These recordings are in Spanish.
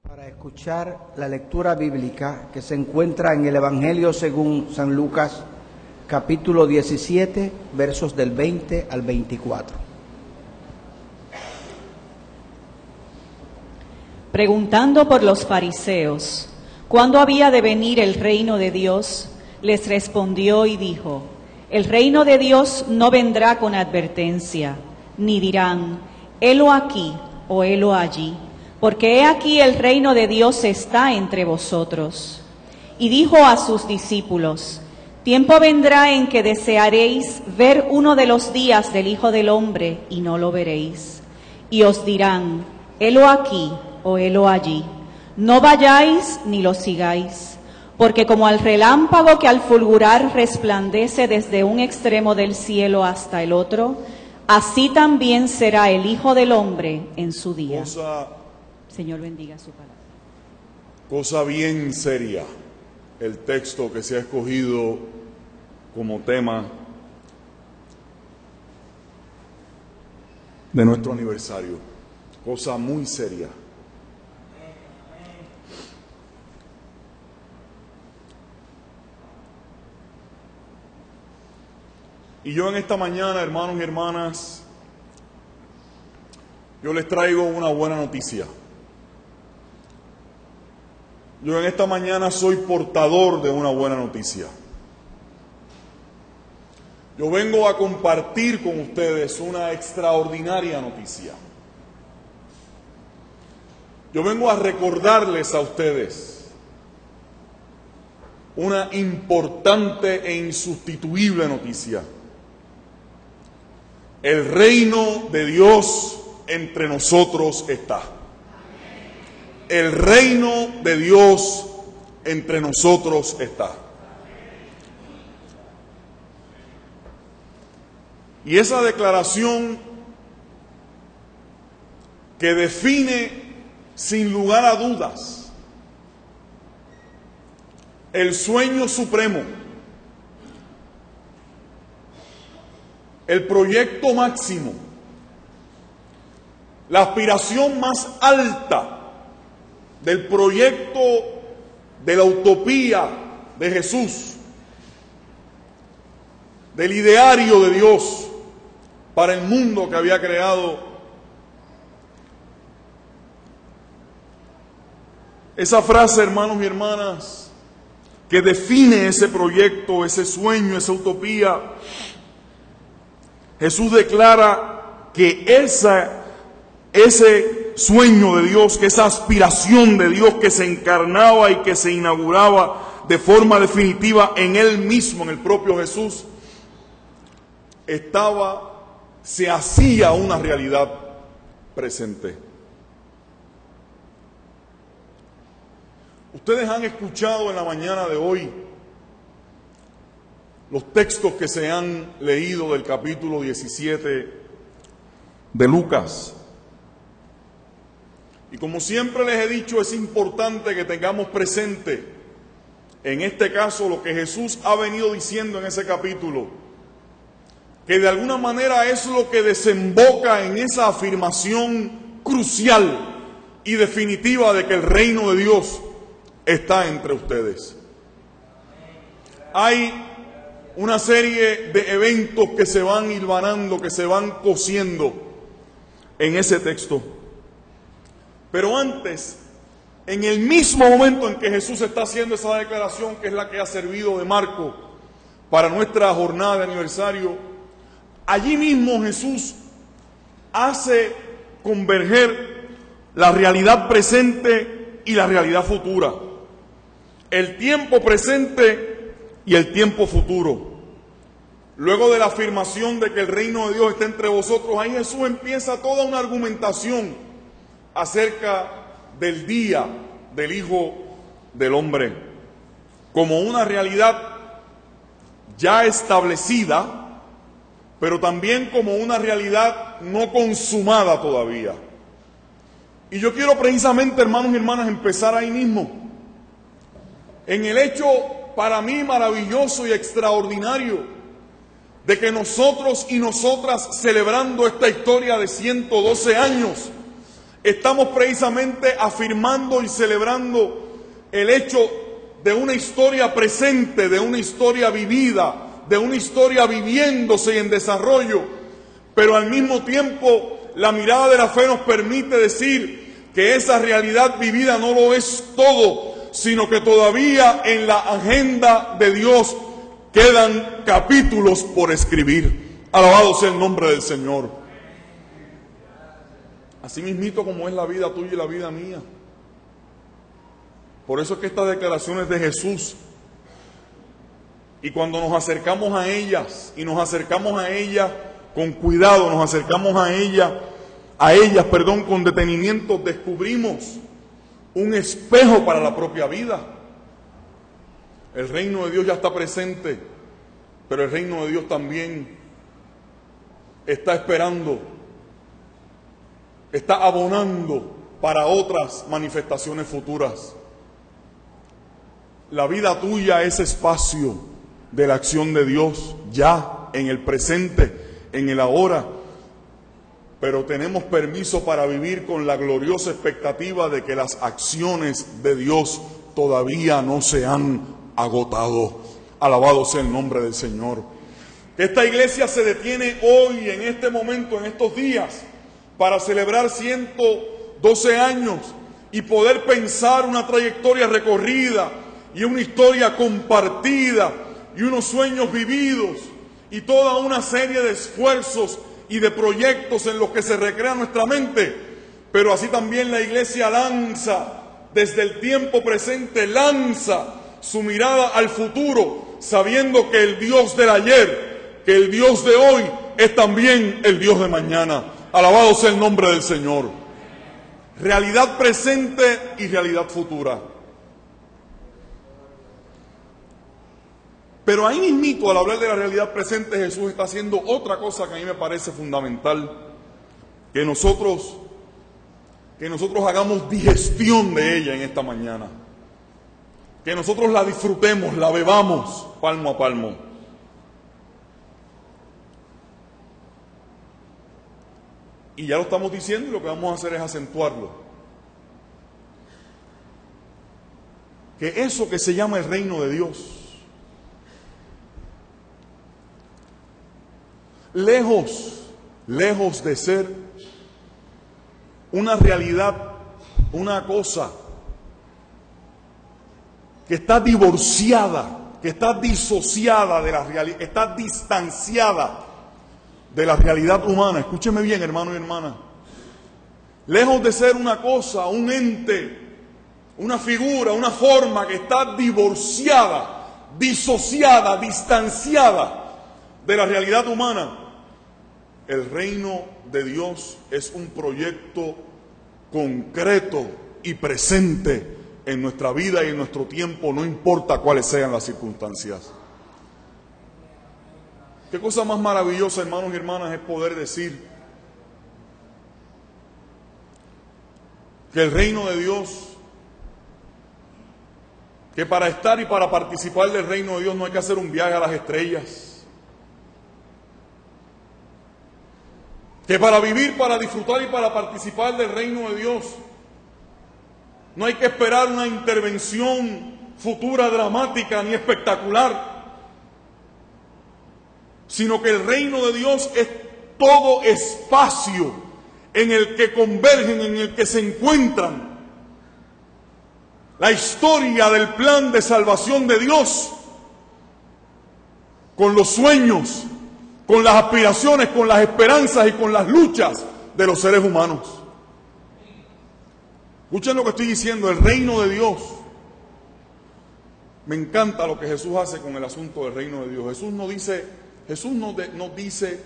Para escuchar la lectura bíblica que se encuentra en el Evangelio según San Lucas, capítulo 17, versos del 20 al 24. Preguntando por los fariseos, ¿cuándo había de venir el reino de Dios? Les respondió y dijo: el reino de Dios no vendrá con advertencia, ni dirán, helo aquí o helo allí, porque he aquí el reino de Dios está entre vosotros. Y dijo a sus discípulos: tiempo vendrá en que desearéis ver uno de los días del Hijo del Hombre, y no lo veréis. Y os dirán, helo aquí o helo allí. No vayáis ni lo sigáis, porque como al relámpago que al fulgurar resplandece desde un extremo del cielo hasta el otro, así también será el Hijo del Hombre en su día. Señor, bendiga su palabra. Cosa bien seria el texto que se ha escogido como tema de nuestro aniversario. Cosa muy seria. Y yo en esta mañana, hermanos y hermanas, yo les traigo una buena noticia. Yo en esta mañana soy portador de una buena noticia. Yo vengo a compartir con ustedes una extraordinaria noticia. Yo vengo a recordarles a ustedes una importante e insustituible noticia. El reino de Dios entre nosotros está. El reino de Dios entre nosotros está. Y esa declaración que define sin lugar a dudas el sueño supremo, el proyecto máximo, la aspiración más alta del proyecto de la utopía de Jesús, del ideario de Dios para el mundo que había creado. Esa frase, hermanos y hermanas, que define ese proyecto, ese sueño, esa utopía, Jesús declara que ese sueño de Dios, que esa aspiración de Dios que se encarnaba y que se inauguraba de forma definitiva en Él mismo, en el propio Jesús, se hacía una realidad presente. Ustedes han escuchado en la mañana de hoy los textos que se han leído del capítulo 17 de Lucas. Y como siempre les he dicho, es importante que tengamos presente, en este caso, lo que Jesús ha venido diciendo en ese capítulo, que de alguna manera es lo que desemboca en esa afirmación crucial y definitiva de que el reino de Dios está entre ustedes. Hay una serie de eventos que se van hilvanando, que se van cosiendo en ese texto. Pero antes, en el mismo momento en que Jesús está haciendo esa declaración, que es la que ha servido de marco para nuestra jornada de aniversario, allí mismo Jesús hace converger la realidad presente y la realidad futura, el tiempo presente y el tiempo futuro. Luego de la afirmación de que el reino de Dios está entre vosotros, ahí Jesús empieza toda una argumentación acerca del día del Hijo del Hombre, como una realidad ya establecida, pero también como una realidad no consumada todavía. Y yo quiero precisamente, hermanos y hermanas, empezar ahí mismo, en el hecho para mí maravilloso y extraordinario de que nosotros y nosotras, celebrando esta historia de 112 años, estamos precisamente afirmando y celebrando el hecho de una historia presente, de una historia vivida, de una historia viviéndose y en desarrollo, pero al mismo tiempo la mirada de la fe nos permite decir que esa realidad vivida no lo es todo, sino que todavía en la agenda de Dios quedan capítulos por escribir. Alabado sea el nombre del Señor. Así mismito como es la vida tuya y la vida mía. Por eso es que estas declaraciones de Jesús, y cuando nos acercamos a ellas, y nos acercamos a ellas con cuidado, nos acercamos a ellas, con detenimiento, descubrimos un espejo para la propia vida. El reino de Dios ya está presente, pero el reino de Dios también está esperando, está abonando para otras manifestaciones futuras. La vida tuya es espacio de la acción de Dios, ya en el presente, en el ahora. Pero tenemos permiso para vivir con la gloriosa expectativa de que las acciones de Dios todavía no se han agotado. Alabado sea el nombre del Señor. Esta iglesia se detiene hoy, en este momento, en estos días, para celebrar 112 años y poder pensar una trayectoria recorrida y una historia compartida y unos sueños vividos y toda una serie de esfuerzos y de proyectos en los que se recrea nuestra mente. Pero así también la iglesia lanza, desde el tiempo presente, lanza su mirada al futuro, sabiendo que el Dios del ayer, que el Dios de hoy es también el Dios de mañana. Alabado sea el nombre del Señor. Realidad presente y realidad futura. Pero ahí mismito, al hablar de la realidad presente, Jesús está haciendo otra cosa que a mí me parece fundamental, que nosotros hagamos digestión de ella en esta mañana, que nosotros la disfrutemos, la bebamos palmo a palmo. Y ya lo estamos diciendo y lo que vamos a hacer es acentuarlo. Que eso que se llama el reino de Dios, lejos de ser una realidad, una cosa que está divorciada, que está disociada de la realidad, está distanciada de la realidad humana. Escúcheme bien, hermano y hermana. Lejos de ser una cosa, un ente, una figura, una forma que está divorciada, disociada, distanciada de la realidad humana, el reino de Dios es un proyecto concreto y presente en nuestra vida y en nuestro tiempo, no importa cuáles sean las circunstancias. Qué cosa más maravillosa, hermanos y hermanas, es poder decir que el reino de Dios, que para estar y para participar del reino de Dios no hay que hacer un viaje a las estrellas, que para vivir, para disfrutar y para participar del reino de Dios no hay que esperar una intervención futura dramática ni espectacular, sino que el reino de Dios es todo espacio en el que convergen, en el que se encuentran la historia del plan de salvación de Dios con los sueños, con las aspiraciones, con las esperanzas y con las luchas de los seres humanos. Escuchen lo que estoy diciendo, el reino de Dios. Me encanta lo que Jesús hace con el asunto del reino de Dios. Jesús no dice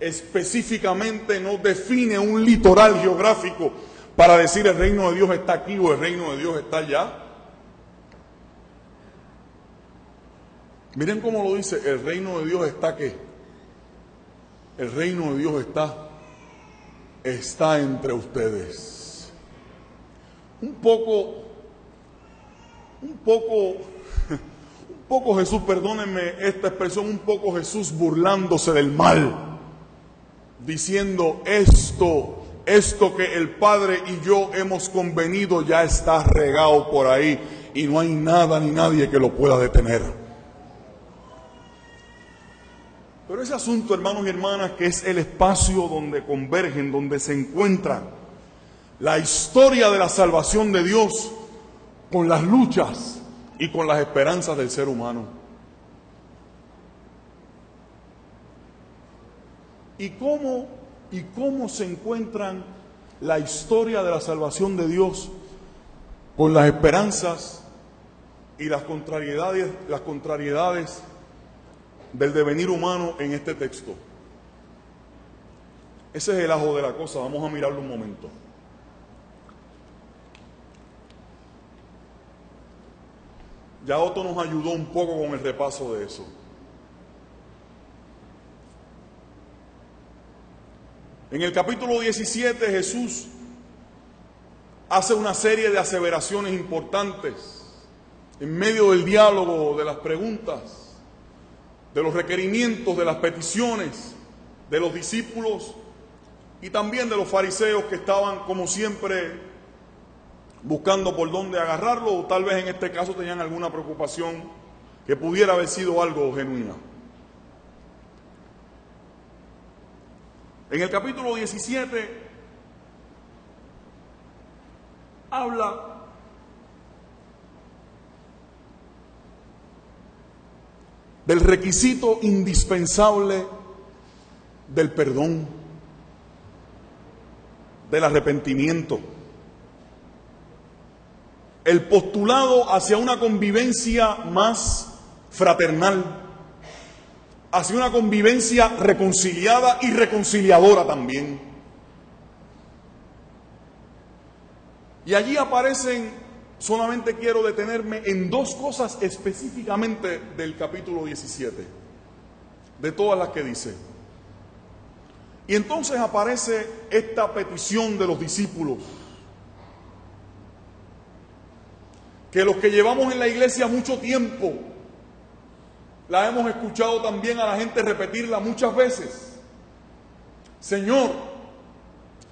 específicamente, no define un litoral geográfico para decir el reino de Dios está aquí o el reino de Dios está allá. Miren cómo lo dice, el reino de Dios está ¿qué? El reino de Dios está entre ustedes. Un poco Jesús, perdónenme esta expresión, un poco Jesús burlándose del mal, diciendo esto Esto que el Padre y yo hemos convenido ya está regado por ahí y no hay nada ni nadie que lo pueda detener. Pero ese asunto, hermanos y hermanas, que es el espacio donde convergen, donde se encuentran la historia de la salvación de Dios con las luchas y con las esperanzas del ser humano. ¿Y cómo se encuentran la historia de la salvación de Dios con las esperanzas y las contrariedades del devenir humano en este texto? Ese es el ajo de la cosa. Vamos a mirarlo un momento. Ya Otto nos ayudó un poco con el repaso de eso. En el capítulo 17 Jesús hace una serie de aseveraciones importantes en medio del diálogo, de las preguntas, de los requerimientos, de las peticiones de los discípulos y también de los fariseos que estaban, como siempre, buscando por dónde agarrarlo, o tal vez en este caso tenían alguna preocupación que pudiera haber sido algo genuina. En el capítulo 17 habla del requisito indispensable del perdón, del arrepentimiento, el postulado hacia una convivencia más fraternal, hacia una convivencia reconciliada y reconciliadora también. Y allí aparecen, solamente quiero detenerme en dos cosas específicamente del capítulo 17, de todas las que dice. Y entonces aparece esta petición de los discípulos, que los que llevamos en la iglesia mucho tiempo, la hemos escuchado también a la gente repetirla muchas veces. Señor,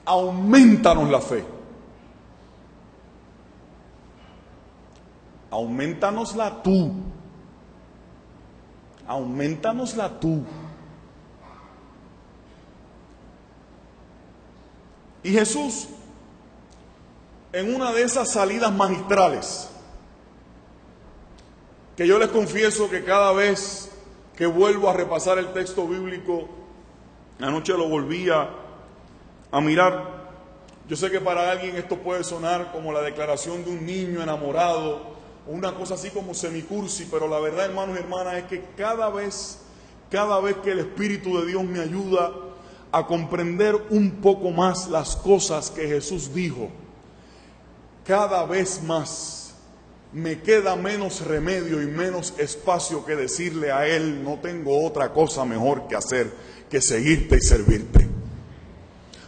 aumentanos la fe. Aumentanosla tú. Aumentanosla tú. Y Jesús, en una de esas salidas magistrales, que yo les confieso que cada vez que vuelvo a repasar el texto bíblico, anoche lo volvía a mirar, yo sé que para alguien esto puede sonar como la declaración de un niño enamorado, o una cosa así como semicursi, pero la verdad, hermanos y hermanas, es que cada vez que el Espíritu de Dios me ayuda a comprender un poco más las cosas que Jesús dijo, cada vez más me queda menos remedio y menos espacio que decirle a Él: no tengo otra cosa mejor que hacer que seguirte y servirte.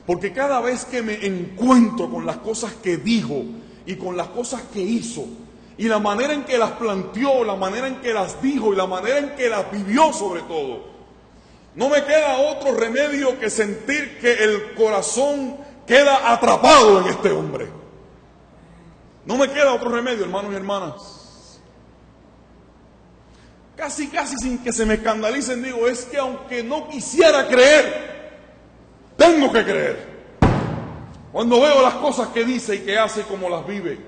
Porque cada vez que me encuentro con las cosas que dijo y con las cosas que hizo, y la manera en que las planteó, la manera en que las dijo y la manera en que las vivió sobre todo, no me queda otro remedio que sentir que el corazón queda atrapado en este hombre. No me queda otro remedio, hermanos y hermanas. Casi sin que se me escandalicen, digo, es que aunque no quisiera creer, tengo que creer. Cuando veo las cosas que dice y que hace y cómo las vive.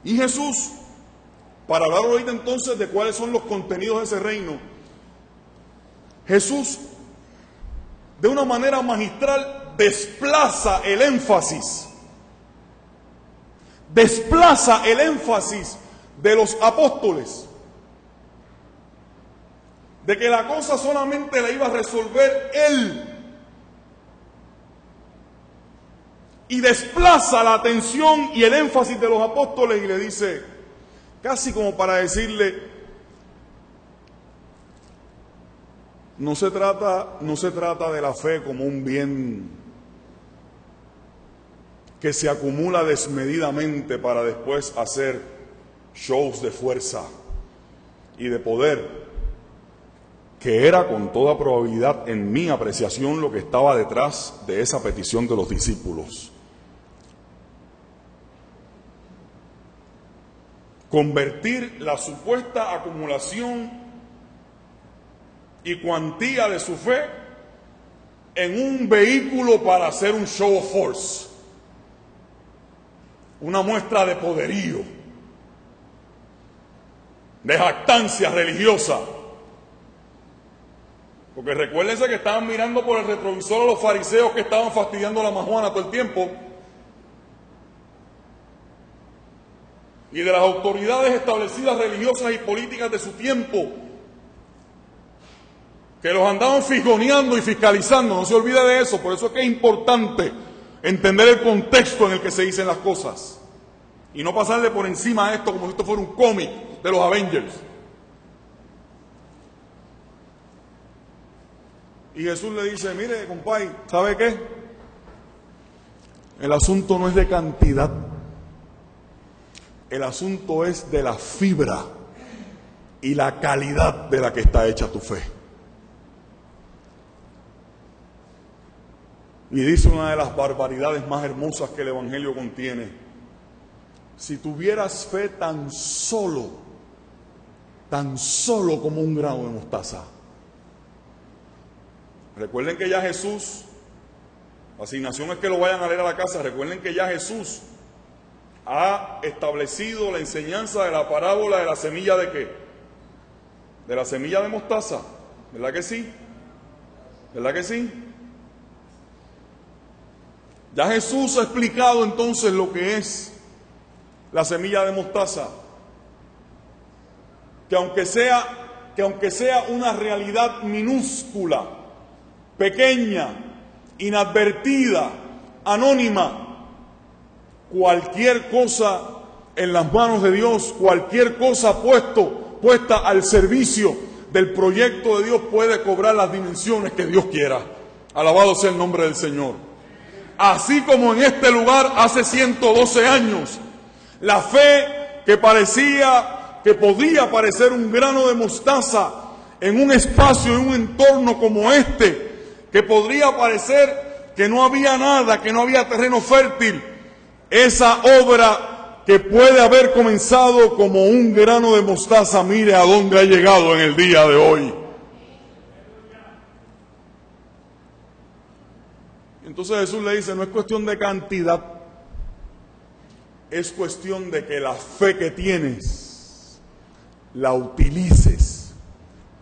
Y Jesús, para hablar ahorita entonces de cuáles son los contenidos de ese reino, Jesús, de una manera magistral, desplaza el énfasis de los apóstoles, de que la cosa solamente la iba a resolver Él, y desplaza la atención y el énfasis de los apóstoles y le dice, casi como para decirle, no se trata de la fe como un bien que se acumula desmedidamente para después hacer shows de fuerza y de poder, que era con toda probabilidad, en mi apreciación, lo que estaba detrás de esa petición de los discípulos. Convertir la supuesta acumulación y cuantía de su fe en un vehículo para hacer un show of force, una muestra de poderío, de jactancia religiosa. Porque recuérdense que estaban mirando por el retrovisor a los fariseos que estaban fastidiando la marihuana todo el tiempo, y de las autoridades establecidas religiosas y políticas de su tiempo, que los andaban fisgoneando y fiscalizando. No se olvide de eso. Por eso es que es importante entender el contexto en el que se dicen las cosas y no pasarle por encima a esto como si esto fuera un cómic de los Avengers. Y Jesús le dice: mire, compadre, ¿sabe qué? El asunto no es de cantidad, el asunto es de la fibra y la calidad de la que está hecha tu fe. Y dice una de las barbaridades más hermosas que el Evangelio contiene: si tuvieras fe tan solo como un grano de mostaza. Recuerden que ya Jesús, la asignación es que lo vayan a leer a la casa, recuerden que ya Jesús ha establecido la enseñanza de la parábola de la semilla de ¿qué? De la semilla de mostaza, ¿verdad que sí? ¿Verdad que sí? Ya Jesús ha explicado entonces lo que es la semilla de mostaza, que aunque sea una realidad minúscula, pequeña, inadvertida, anónima, cualquier cosa en las manos de Dios, cualquier cosa puesta al servicio del proyecto de Dios puede cobrar las dimensiones que Dios quiera. Alabado sea el nombre del Señor. Así como en este lugar hace 112 años, la fe que podía parecer un grano de mostaza en un espacio, en un entorno como este, que podría parecer que no había nada, que no había terreno fértil, esa obra que puede haber comenzado como un grano de mostaza, mire a dónde ha llegado en el día de hoy. Entonces Jesús le dice: no es cuestión de cantidad, es cuestión de que la fe que tienes la utilices,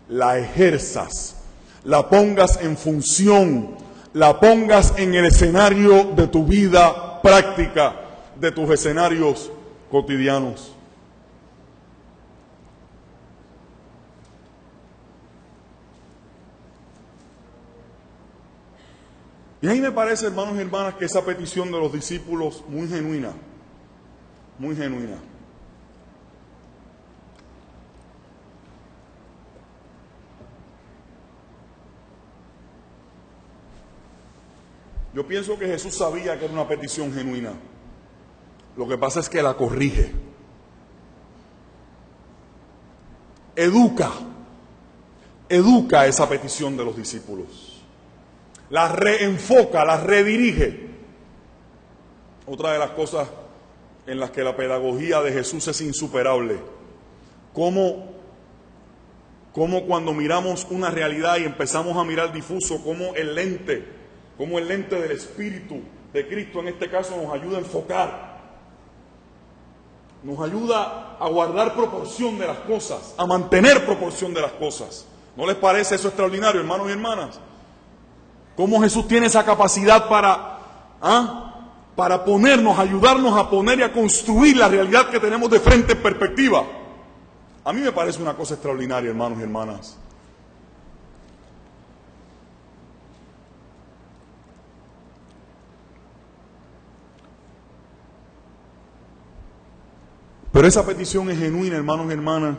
la ejerzas, la pongas en función, la pongas en el escenario de tu vida práctica, de tus escenarios cotidianos. Y ahí me parece, hermanos y hermanas, que esa petición de los discípulos muy genuina, muy genuina. Yo pienso que Jesús sabía que era una petición genuina. Lo que pasa es que la corrige. Educa esa petición de los discípulos. La reenfoca, la redirige. Otra de las cosas en las que la pedagogía de Jesús es insuperable. Cómo cuando miramos una realidad y empezamos a mirar difuso, cómo el lente del Espíritu de Cristo en este caso nos ayuda a enfocar, nos ayuda a guardar proporción de las cosas, a mantener proporción de las cosas. ¿No les parece eso extraordinario, hermanos y hermanas? Cómo Jesús tiene esa capacidad para ponernos, ayudarnos a poner y a construir la realidad que tenemos de frente en perspectiva. A mí me parece una cosa extraordinaria, hermanos y hermanas. Pero esa petición es genuina, hermanos y hermanas,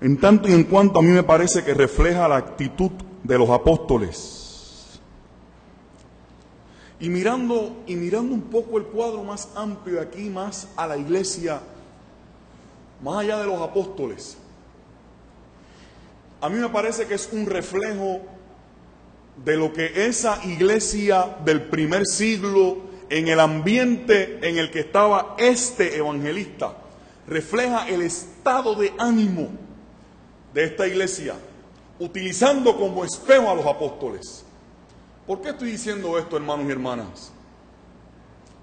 en tanto y en cuanto a mí me parece que refleja la actitud de los apóstoles. Y mirando un poco el cuadro más amplio aquí, más a la iglesia, más allá de los apóstoles, a mí me parece que es un reflejo de lo que esa iglesia del primer siglo, en el ambiente en el que estaba este evangelista, refleja el estado de ánimo de esta iglesia, utilizando como espejo a los apóstoles. ¿Por qué estoy diciendo esto, hermanos y hermanas?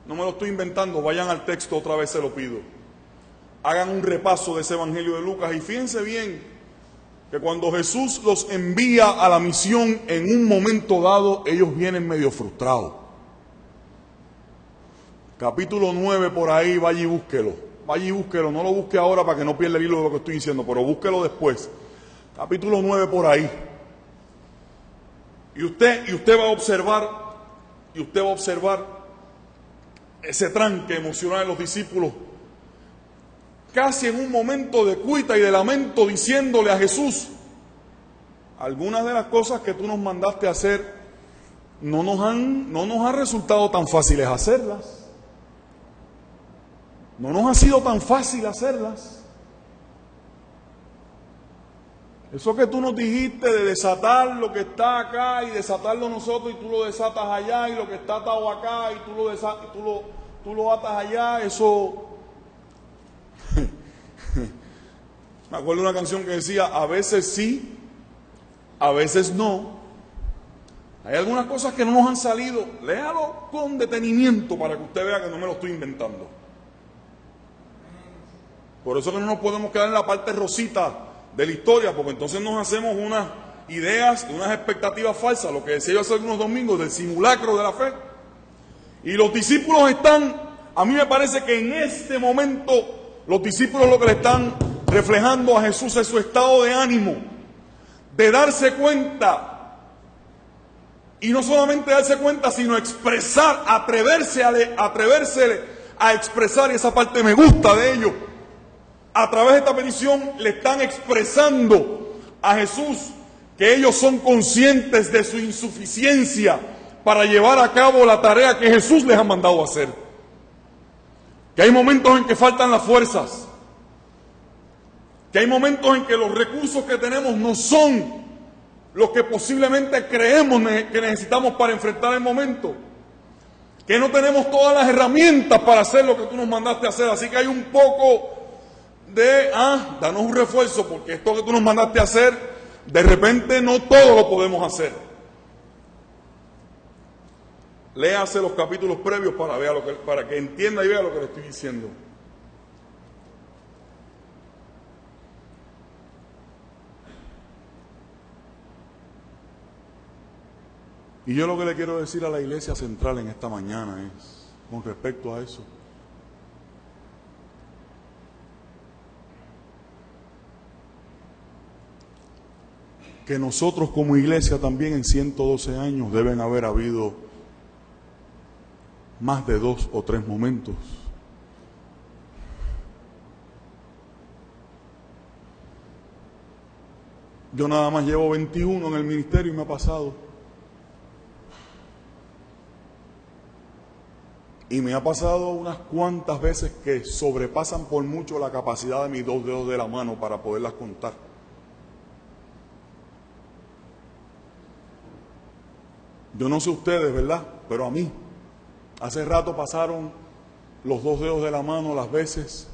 No me lo estoy inventando, vayan al texto otra vez, se lo pido. Hagan un repaso de ese evangelio de Lucas y fíjense bien que cuando Jesús los envía a la misión en un momento dado, ellos vienen medio frustrados. Capítulo 9 por ahí, vaya y búsquelo. Vaya y búsquelo, no lo busque ahora para que no pierda el hilo de lo que estoy diciendo, pero búsquelo después. Capítulo 9 por ahí. Y usted va a observar ese tranque emocional de los discípulos, casi en un momento de cuita y de lamento, diciéndole a Jesús: algunas de las cosas que tú nos mandaste a hacer no nos han resultado tan fáciles hacerlas. No nos ha sido tan fácil hacerlas. Eso que tú nos dijiste de desatar lo que está acá y desatarlo nosotros, y tú lo desatas allá, y lo que está atado acá y tú lo atas allá, eso... Me acuerdo de una canción que decía: a veces sí, a veces no. Hay algunas cosas que no nos han salido. Léalo con detenimiento para que usted vea que no me lo estoy inventando. Por eso que no nos podemos quedar en la parte rosita de la historia, porque entonces nos hacemos unas ideas, unas expectativas falsas, lo que decía yo hace algunos domingos, del simulacro de la fe. Y los discípulos están, a mí me parece que en este momento, los discípulos lo que le están reflejando a Jesús es su estado de ánimo, de darse cuenta, y no solamente darse cuenta, sino expresar, atreverse a expresar, y esa parte me gusta de ellos. A través de esta petición le están expresando a Jesús que ellos son conscientes de su insuficiencia para llevar a cabo la tarea que Jesús les ha mandado hacer. Que hay momentos en que faltan las fuerzas, que hay momentos en que los recursos que tenemos no son los que posiblemente creemos que necesitamos para enfrentar el momento, que no tenemos todas las herramientas para hacer lo que tú nos mandaste a hacer. Así que hay un poco de, danos un refuerzo, porque esto que tú nos mandaste a hacer, de repente no todo lo podemos hacer. Léase los capítulos previos para que entienda y vea lo que le estoy diciendo. Y yo lo que le quiero decir a la iglesia central en esta mañana es, con respecto a eso, que nosotros como iglesia también en 112 años deben haber habido más de 2 o 3 momentos yo nada más llevo 21 en el ministerio y me ha pasado, y me ha pasado unas cuantas veces que sobrepasan por mucho la capacidad de mis 2 dedos de la mano para poderlas contar. Yo no sé ustedes, ¿verdad? Pero a mí, hace rato pasaron los 2 dedos de la mano las veces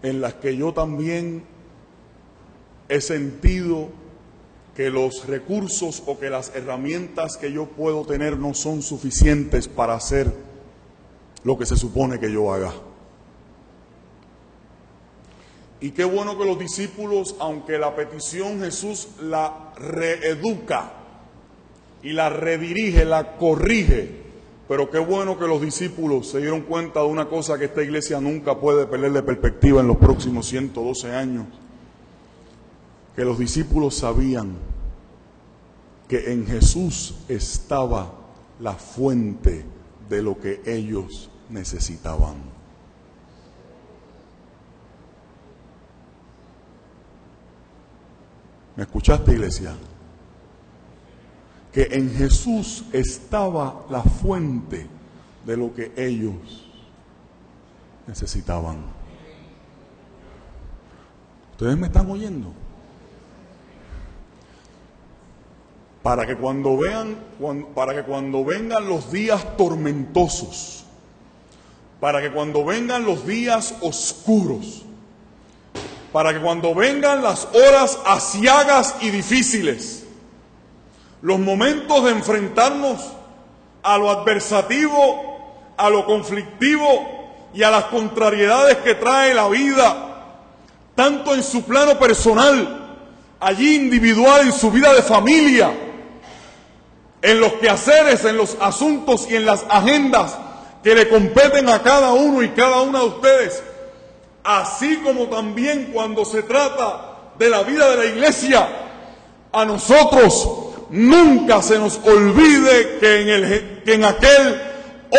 en las que yo también he sentido que los recursos o que las herramientas que yo puedo tener no son suficientes para hacer lo que se supone que yo haga. Y qué bueno que los discípulos, aunque la petición Jesús la reeduca y la redirige, la corrige, pero qué bueno que los discípulos se dieron cuenta de una cosa que esta iglesia nunca puede perder de perspectiva en los próximos 112 años, que los discípulos sabían que en Jesús estaba la fuente de lo que ellos necesitaban. ¿Me escuchaste, iglesia? Que en Jesús estaba la fuente de lo que ellos necesitaban. ¿Ustedes me están oyendo? para que cuando vengan los días tormentosos, para que cuando vengan los días oscuros, para que cuando vengan las horas aciagas y difíciles, los momentos de enfrentarnos a lo adversativo, a lo conflictivo y a las contrariedades que trae la vida, tanto en su plano personal, allí individual, en su vida de familia, en los quehaceres, en los asuntos y en las agendas que le competen a cada uno y cada una de ustedes, así como también cuando se trata de la vida de la iglesia, a nosotros nunca se nos olvide que en aquel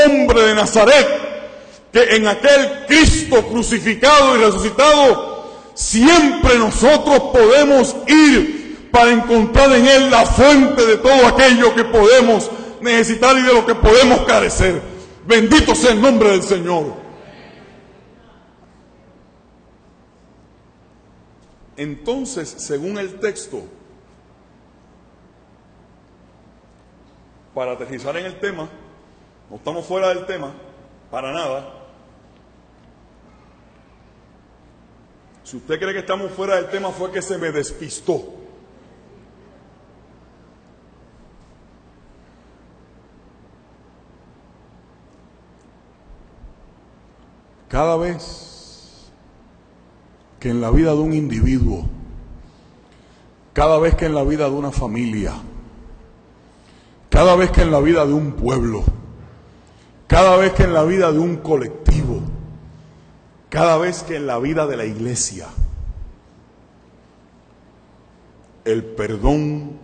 hombre de Nazaret, que en aquel Cristo crucificado y resucitado, siempre nosotros podemos ir para encontrar en Él la fuente de todo aquello que podemos necesitar y de lo que podemos carecer. Bendito sea el nombre del Señor. Entonces, según el texto, para aterrizar en el tema, no estamos fuera del tema, para nada. Si usted cree que estamos fuera del tema, fue que se me despistó. Cada vez que en la vida de un individuo, cada vez que en la vida de una familia, cada vez que en la vida de un pueblo, cada vez que en la vida de un colectivo, cada vez que en la vida de la iglesia, el perdón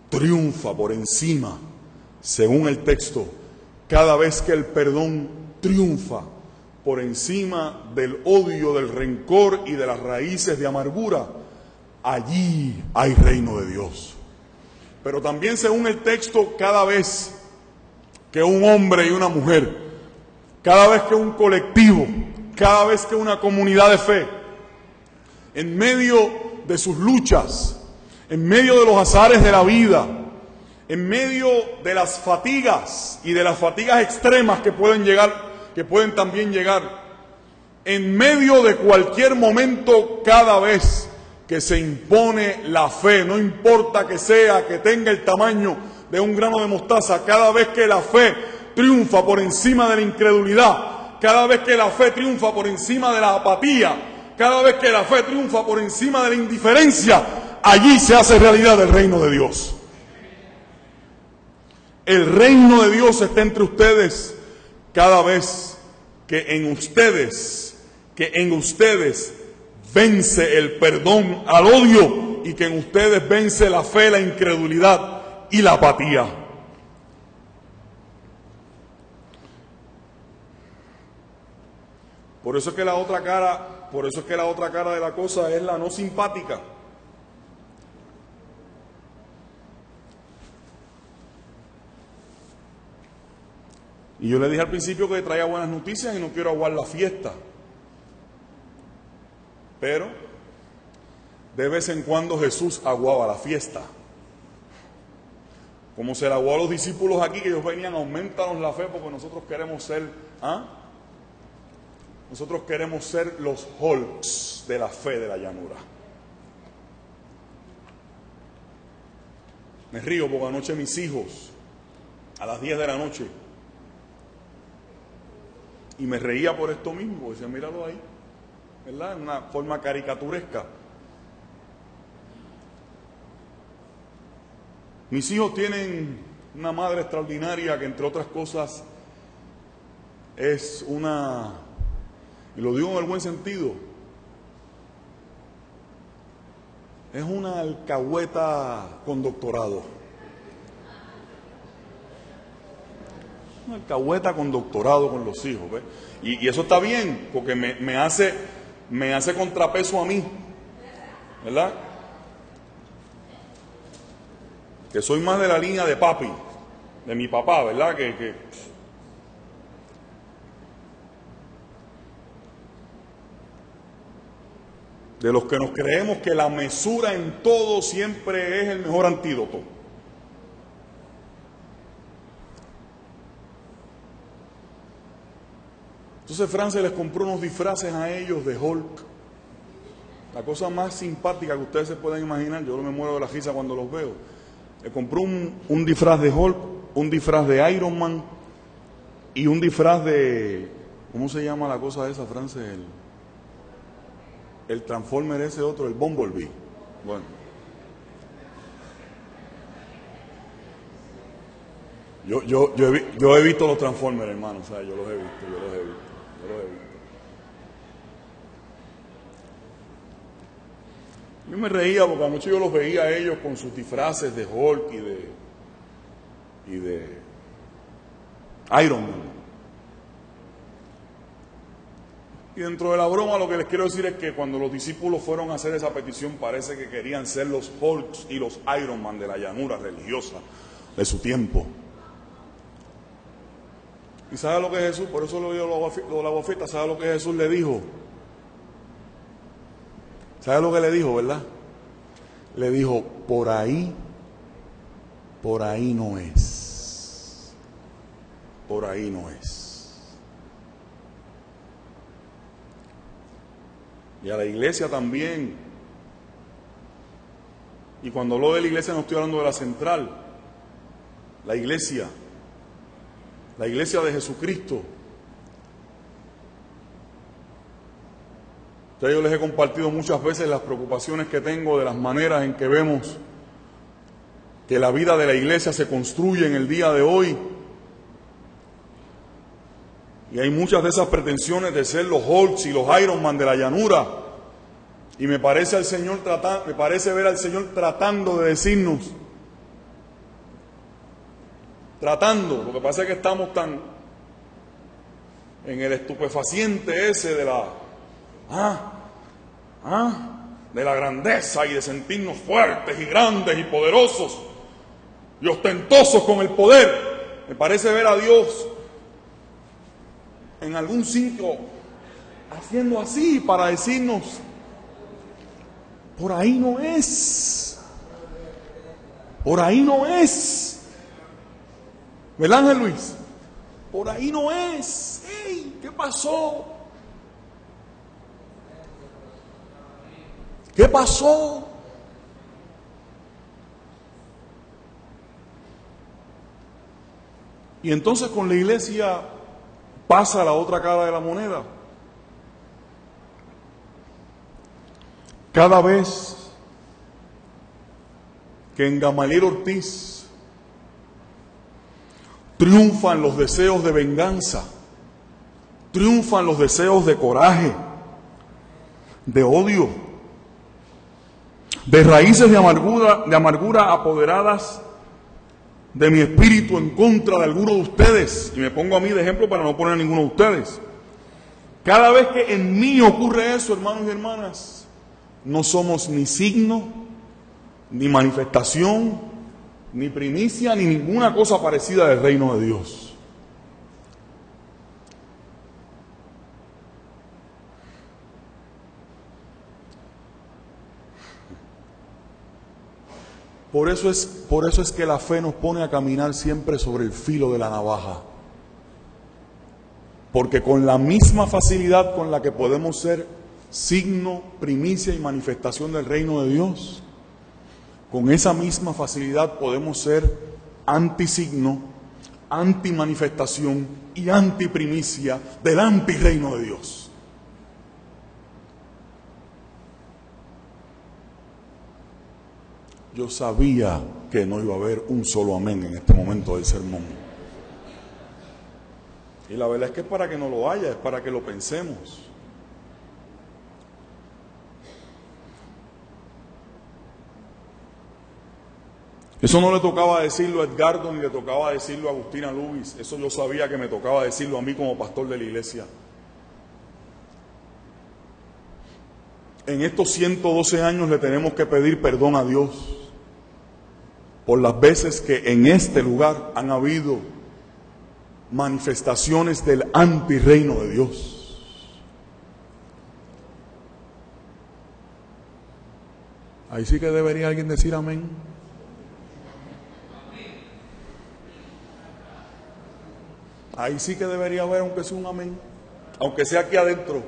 triunfa por encima, según el texto, cada vez que el perdón triunfa por encima del odio, del rencor y de las raíces de amargura, allí hay reino de Dios. Pero también según el texto, cada vez que un hombre y una mujer, cada vez que un colectivo, cada vez que una comunidad de fe, en medio de sus luchas, en medio de los azares de la vida, en medio de las fatigas y de las fatigas extremas que pueden también llegar, en medio de cualquier momento, cada vez que se impone la fe, no importa que tenga el tamaño de un grano de mostaza, cada vez que la fe triunfa por encima de la incredulidad, cada vez que la fe triunfa por encima de la apatía, cada vez que la fe triunfa por encima de la indiferencia, allí se hace realidad el reino de Dios. El reino de Dios está entre ustedes cada vez que en ustedes vence el perdón al odio y que en ustedes vence la fe, la incredulidad y la apatía. Por eso es que la otra cara de la cosa es la no simpática. Y yo le dije al principio que traía buenas noticias y no quiero aguar la fiesta. Pero de vez en cuando Jesús aguaba la fiesta. Como se la aguó a los discípulos aquí, que ellos venían, aumentanos la fe porque nosotros queremos ser, nosotros queremos ser los Hulks de la fe de la llanura. Me río porque anoche mis hijos, a las 10 de la noche, y me reía por esto mismo, decía, míralo ahí, ¿verdad? En una forma caricaturesca. Mis hijos tienen una madre extraordinaria que, entre otras cosas, es una, y lo digo en el buen sentido, es una alcahueta con doctorado. Una alcahueta con doctorado con los hijos, ¿ves? Y eso está bien, porque me hace contrapeso a mí, ¿verdad? Que soy más de la línea de papi, de mi papá, ¿verdad? De los que nos creemos que la mesura en todo siempre es el mejor antídoto. Entonces Francia les compró unos disfraces a ellos de Hulk. La cosa más simpática que ustedes se pueden imaginar, yo no me muero de la risa cuando los veo. Le compró un disfraz de Hulk, un disfraz de Iron Man y un disfraz de... ¿Cómo se llama la cosa esa, Francia? El Transformer ese otro, el Bumblebee. Bueno. Yo he visto los Transformers, hermano, o sea, yo los he visto. Yo me reía porque anoche yo los veía a ellos con sus disfraces de Hulk y de Iron Man. Y dentro de la broma lo que les quiero decir es que cuando los discípulos fueron a hacer esa petición parece que querían ser los Hulks y los Iron Man de la llanura religiosa de su tiempo. ¿Y sabe lo que Jesús? Por eso lo digo la bofeta, ¿sabe lo que Jesús le dijo? ¿Sabe lo que le dijo, verdad? Le dijo, por ahí no es. Por ahí no es. Y a la iglesia también. Y cuando hablo de la iglesia no estoy hablando de la central. La iglesia de Jesucristo. Ya yo les he compartido muchas veces las preocupaciones que tengo de las maneras en que vemos que la vida de la iglesia se construye en el día de hoy. Y hay muchas de esas pretensiones de ser los Hulks y los Iron Man de la llanura. Y me parece ver al Señor tratando de decirnos, lo que pasa es que estamos tan en el estupefaciente ese de la grandeza y de sentirnos fuertes y grandes y poderosos y ostentosos con el poder. Me parece ver a Dios en algún sitio haciendo así para decirnos, por ahí no es, por ahí no es, ¿verdad, Ángel Luis? Por ahí no es. ¡Ey! ¿Qué pasó? ¿Qué pasó? Y entonces con la iglesia pasa la otra cara de la moneda. Cada vez que en Gamaliel Ortiz triunfan los deseos de venganza, triunfan los deseos de coraje, de odio, de raíces de amargura apoderadas de mi espíritu en contra de alguno de ustedes, y me pongo a mí de ejemplo para no poner a ninguno de ustedes. Cada vez que en mí ocurre eso, hermanos y hermanas, no somos ni signo, ni manifestación, ni primicia, ni ninguna cosa parecida del reino de Dios. Por eso es que la fe nos pone a caminar siempre sobre el filo de la navaja. Porque con la misma facilidad con la que podemos ser signo, primicia y manifestación del reino de Dios, con esa misma facilidad podemos ser antisigno, antimanifestación y antiprimicia del antirreino de Dios. Yo sabía que no iba a haber un solo amén en este momento del sermón. Y la verdad es que es para que no lo haya, es para que lo pensemos. Eso no le tocaba decirlo a Edgardo ni le tocaba decirlo a Agustina Lubis. Eso yo sabía que me tocaba decirlo a mí como pastor de la iglesia. En estos 112 años le tenemos que pedir perdón a Dios por las veces que en este lugar han habido manifestaciones del antirreino de Dios. Ahí sí que debería alguien decir amén. Ahí sí que debería haber, aunque sea un amén. aunque sea aquí adentro.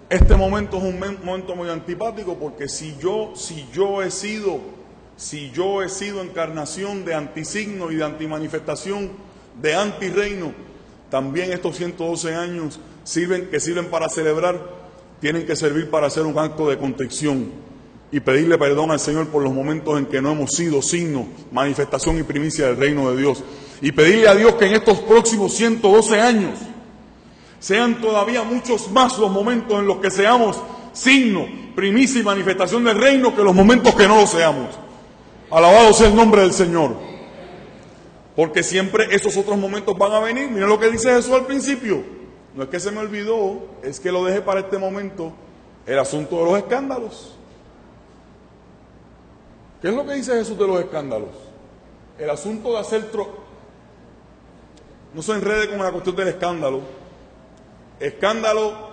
Este momento es un momento muy antipático, porque si yo he sido encarnación de antisigno y de antimanifestación, de antirreino, también estos 112 años sirven para celebrar, tienen que servir para hacer un acto de contrición y pedirle perdón al Señor por los momentos en que no hemos sido signo, manifestación y primicia del reino de Dios. Y pedirle a Dios que en estos próximos 112 años sean todavía muchos más los momentos en los que seamos signo, primicia y manifestación del reino, que los momentos que no lo seamos. Alabado sea el nombre del Señor. Porque siempre esos otros momentos van a venir. Miren lo que dice Jesús al principio. No es que se me olvidó, es que lo dejé para este momento. El asunto de los escándalos. ¿Qué es lo que dice Jesús de los escándalos? El asunto de hacer... No se enrede con la cuestión del escándalo. Escándalo,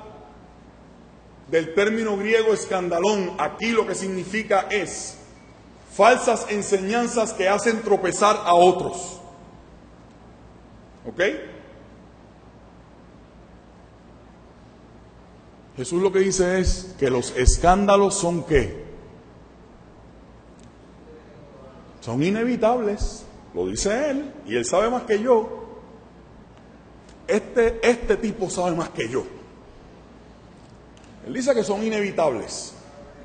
del término griego escandalón, aquí lo que significa es falsas enseñanzas que hacen tropezar a otros. ¿Ok? Jesús lo que dice es que los escándalos son ¿qué? Son inevitables, lo dice Él, y Él sabe más que yo. Este tipo sabe más que yo. Él dice que son inevitables.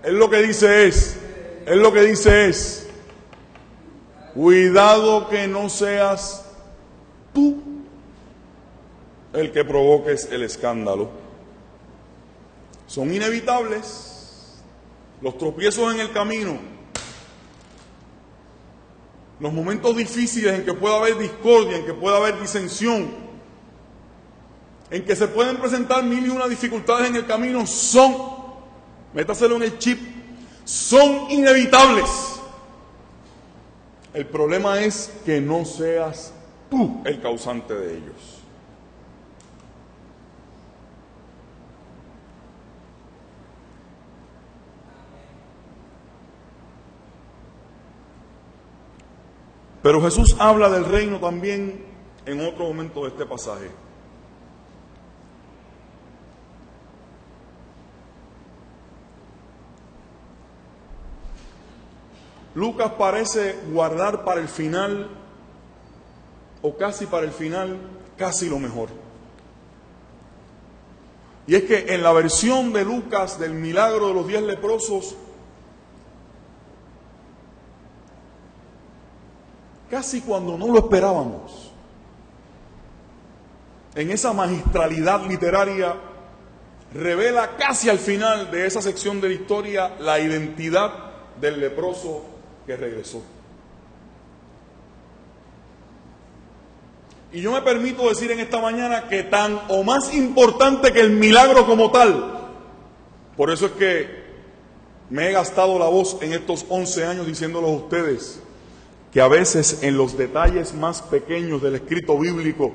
Él lo que dice es, cuidado que no seas tú el que provoques el escándalo. Son inevitables los tropiezos en el camino, los momentos difíciles en que pueda haber discordia, en que pueda haber disensión, en que se pueden presentar 1001 dificultades en el camino, métaselo en el chip, son inevitables. El problema es que no seas tú el causante de ellos. Pero Jesús habla del reino también en otro momento de este pasaje. Lucas parece guardar para el final, o casi para el final, casi lo mejor. Y es que en la versión de Lucas del milagro de los 10 leprosos, casi cuando no lo esperábamos, en esa magistralidad literaria, revela casi al final de esa sección de la historia la identidad del leproso que regresó. Y yo me permito decir en esta mañana que tan o más importante que el milagro como tal, por eso es que me he gastado la voz en estos 11 años diciéndolos a ustedes, que a veces en los detalles más pequeños del escrito bíblico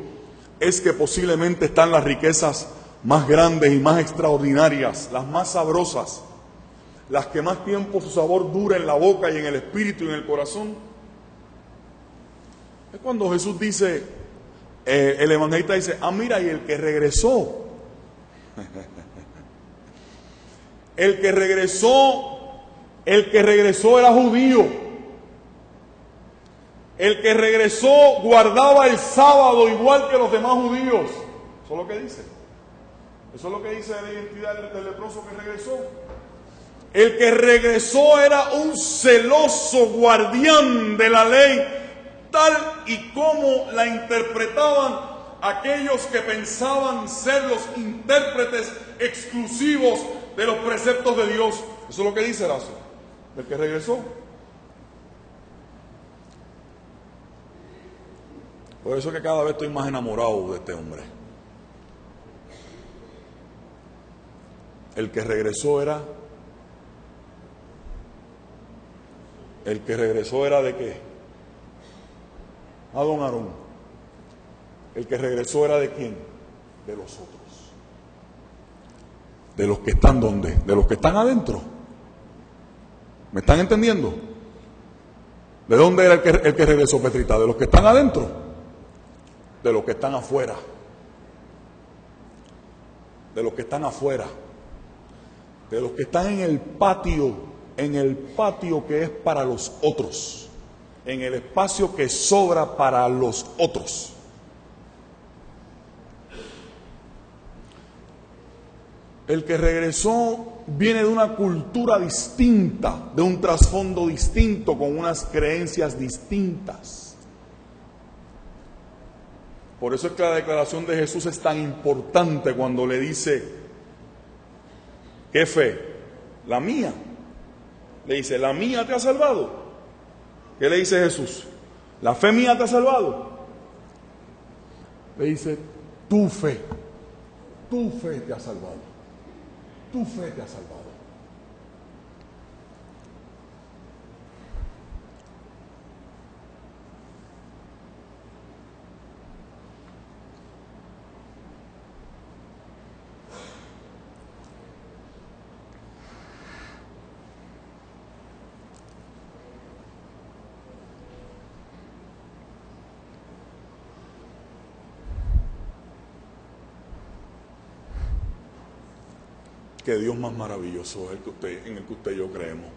es que posiblemente están las riquezas más grandes y más extraordinarias, las más sabrosas, las que más tiempo su sabor dura en la boca y en el espíritu y en el corazón. Es cuando Jesús dice, el evangelista dice, mira, y el que regresó, el que regresó era judío, el que regresó guardaba el sábado igual que los demás judíos. Eso es lo que dice. Eso es lo que dice de la identidad del leproso que regresó. El que regresó era un celoso guardián de la ley, tal y como la interpretaban aquellos que pensaban ser los intérpretes exclusivos de los preceptos de Dios. Eso es lo que dice Horacio, del que regresó. Por eso es que cada vez estoy más enamorado de este hombre. El que regresó era de qué? A don Aarón. El que regresó era de quién? De los otros. De los que están ¿dónde? De los que están adentro. ¿Me están entendiendo? ¿De dónde era el que regresó, Petrita? ¿De los que están adentro? De los que están afuera. de los que están afuera, de los que están en el patio que es para los otros, en el espacio que sobra para los otros. El que regresó viene de una cultura distinta, de un trasfondo distinto, con unas creencias distintas. Por eso es que la declaración de Jesús es tan importante cuando le dice, ¿qué fe? La mía. Le dice, ¿la mía te ha salvado? ¿Qué le dice Jesús? ¿La fe mía te ha salvado? Le dice, tu fe te ha salvado. Tu fe te ha salvado. Que Dios más maravilloso es en el que usted y yo creemos.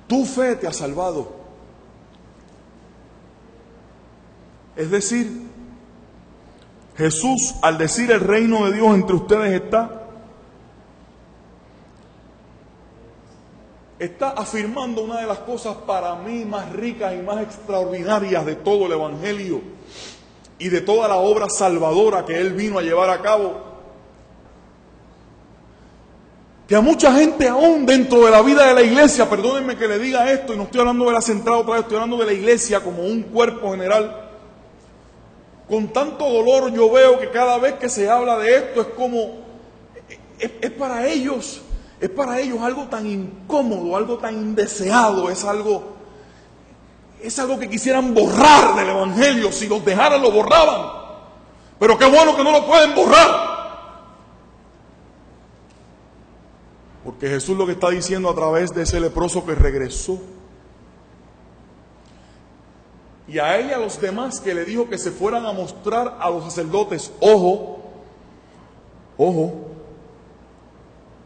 Tu fe te ha salvado. Es decir, Jesús, al decir el reino de Dios entre ustedes está afirmando una de las cosas para mí más ricas y más extraordinarias de todo el Evangelio y de toda la obra salvadora que Él vino a llevar a cabo. Que a mucha gente aún dentro de la vida de la iglesia, perdónenme que le diga esto, y no estoy hablando de la central otra vez, estoy hablando de la iglesia como un cuerpo general. Con tanto dolor yo veo que cada vez que se habla de esto es como, es para ellos algo tan incómodo, algo tan indeseado, es algo que quisieran borrar del Evangelio. Si los dejaran lo borraban, pero qué bueno que no lo pueden borrar. Porque Jesús lo que está diciendo a través de ese leproso que regresó, y a él y a los demás que le dijo que se fueran a mostrar a los sacerdotes, ojo,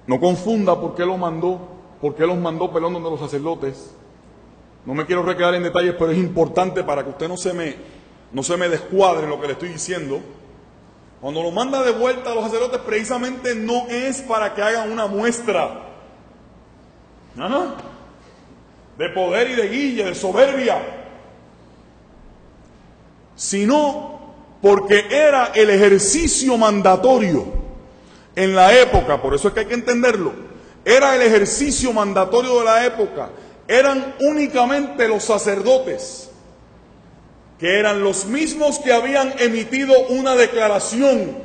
no confunda por qué los mandó, perdón, donde los sacerdotes. No me quiero recrear en detalles, pero es importante para que usted no se me descuadre en lo que le estoy diciendo. Cuando lo manda de vuelta a los sacerdotes, precisamente no es para que hagan una muestra de poder y de guilla, de soberbia, sino porque era el ejercicio mandatorio en la época. Por eso es que hay que entenderlo. Era el ejercicio mandatorio de la época. Eran únicamente los sacerdotes, que eran los mismos que habían emitido una declaración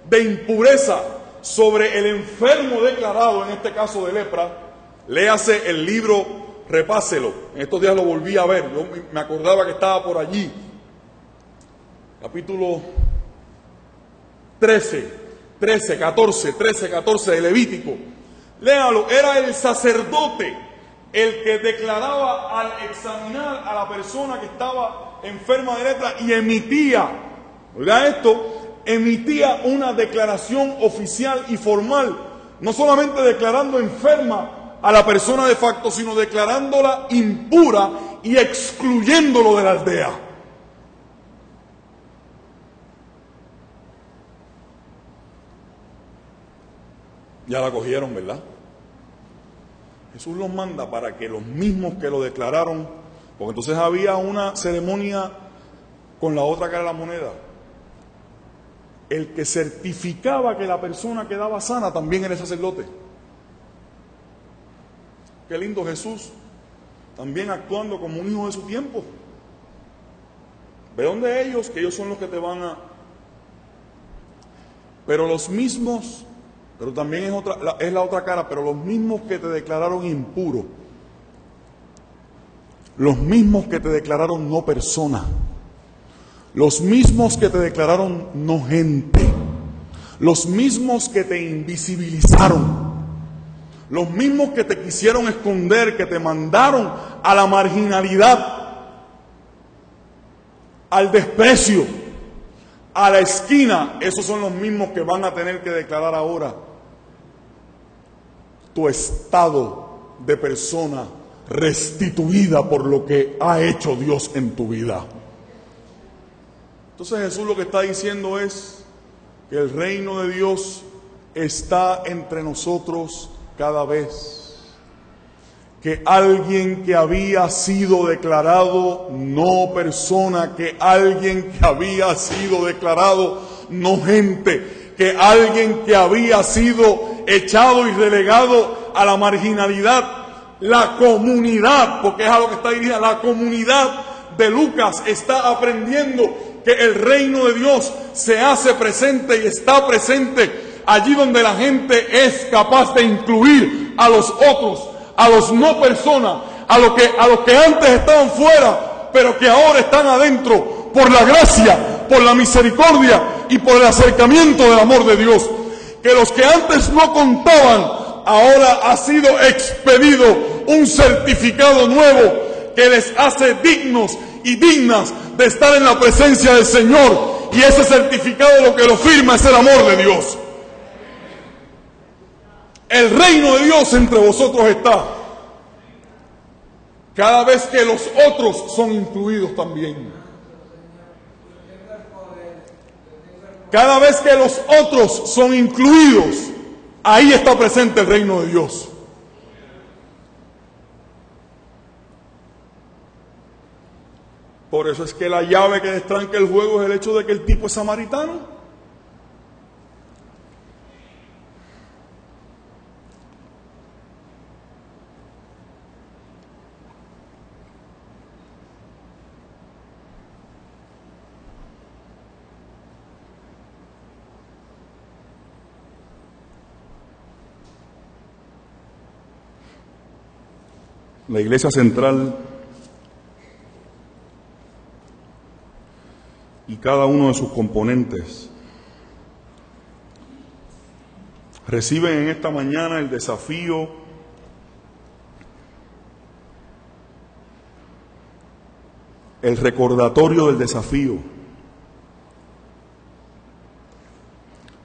de impureza sobre el enfermo declarado, en este caso de lepra. Léase el libro, repáselo. En estos días lo volví a ver, yo me acordaba que estaba por allí. Capítulo 13, 14 de Levítico. Léalo, era el sacerdote el que declaraba al examinar a la persona que estaba enferma de lepra y emitía, oiga esto, emitía una declaración oficial y formal, no solamente declarando enferma a la persona de facto, sino declarándola impura y excluyéndolo de la aldea. Ya la cogieron, ¿verdad? Jesús los manda para que los mismos que lo declararon, porque entonces había una ceremonia con la otra cara de la moneda. El que certificaba que la persona quedaba sana también era el sacerdote. Qué lindo Jesús, también actuando como un hijo de su tiempo. Ve donde ellos, que ellos son los que te van a... Pero los mismos, pero también es la otra cara, pero los mismos que te declararon impuro, los mismos que te declararon no persona, los mismos que te declararon no gente, los mismos que te invisibilizaron, los mismos que te quisieron esconder, que te mandaron a la marginalidad, al desprecio, a la esquina, esos son los mismos que van a tener que declarar ahora tu estado de persona restituida por lo que ha hecho Dios en tu vida. Entonces Jesús lo que está diciendo es que el reino de Dios está entre nosotros cada vez. Que alguien que había sido declarado no persona, que alguien que había sido declarado no gente, que alguien que había sido echado y relegado a la marginalidad, la comunidad, porque es a lo que está dirigida, la comunidad de Lucas está aprendiendo que el reino de Dios se hace presente y está presente allí donde la gente es capaz de incluir a los otros, a los no personas, a los que antes estaban fuera, pero que ahora están adentro, por la gracia, por la misericordia y por el acercamiento del amor de Dios. Que los que antes no contaban, ahora ha sido expedido un certificado nuevo que les hace dignos y dignas de estar en la presencia del Señor. Y ese certificado lo que lo firma es el amor de Dios. El reino de Dios entre vosotros está. Cada vez que los otros son incluidos también. Cada vez que los otros son incluidos, ahí está presente el reino de Dios. Por eso es que la llave que destranca el juego es el hecho de que el tipo es samaritano. La iglesia central y cada uno de sus componentes reciben en esta mañana el desafío el recordatorio del desafío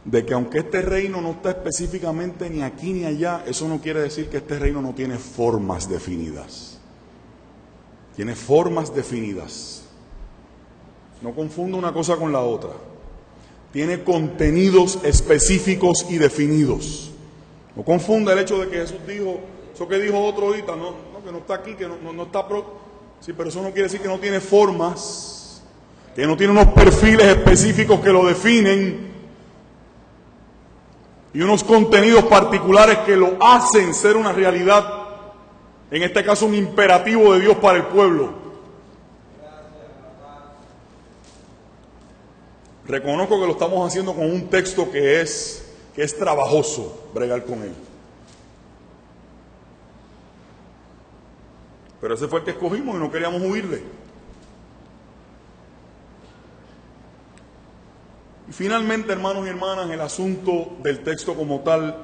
de que aunque este reino no está específicamente ni aquí ni allá, eso no quiere decir que este reino no tiene formas definidas. Tiene formas definidas. No confunda una cosa con la otra. Tiene contenidos específicos y definidos. No confunda el hecho de que Jesús dijo, eso que dijo otro ahorita, que no está aquí, que no está sí, pero eso no quiere decir que no tiene formas, que no tiene unos perfiles específicos que lo definen y unos contenidos particulares que lo hacen ser una realidad, en este caso un imperativo de Dios para el pueblo. Reconozco que lo estamos haciendo con un texto que es trabajoso bregar con él. Pero ese fue el que escogimos y no queríamos huirle. Y finalmente, hermanos y hermanas, el asunto del texto como tal,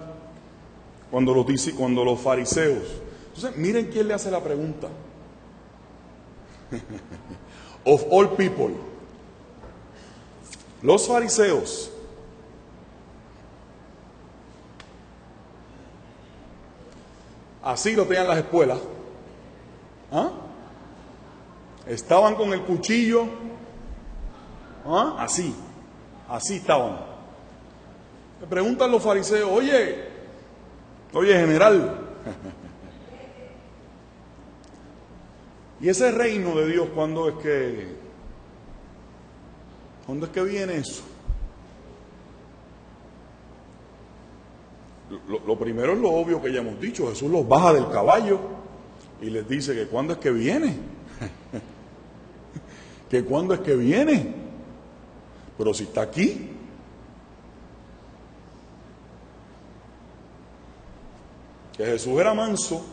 cuando los fariseos. Entonces, miren quién le hace la pregunta. Of all people. Los fariseos. Así lo tenían las escuelas. ¿Ah? Estaban con el cuchillo. ¿Ah? Así estaban. Le preguntan los fariseos, oye general, ¿y ese reino de Dios cuándo es que viene eso? Lo primero es lo obvio que ya hemos dicho. Jesús los baja del caballo y les dice que cuándo es que viene. Que cuándo es que viene. Pero si está aquí. Que Jesús era manso,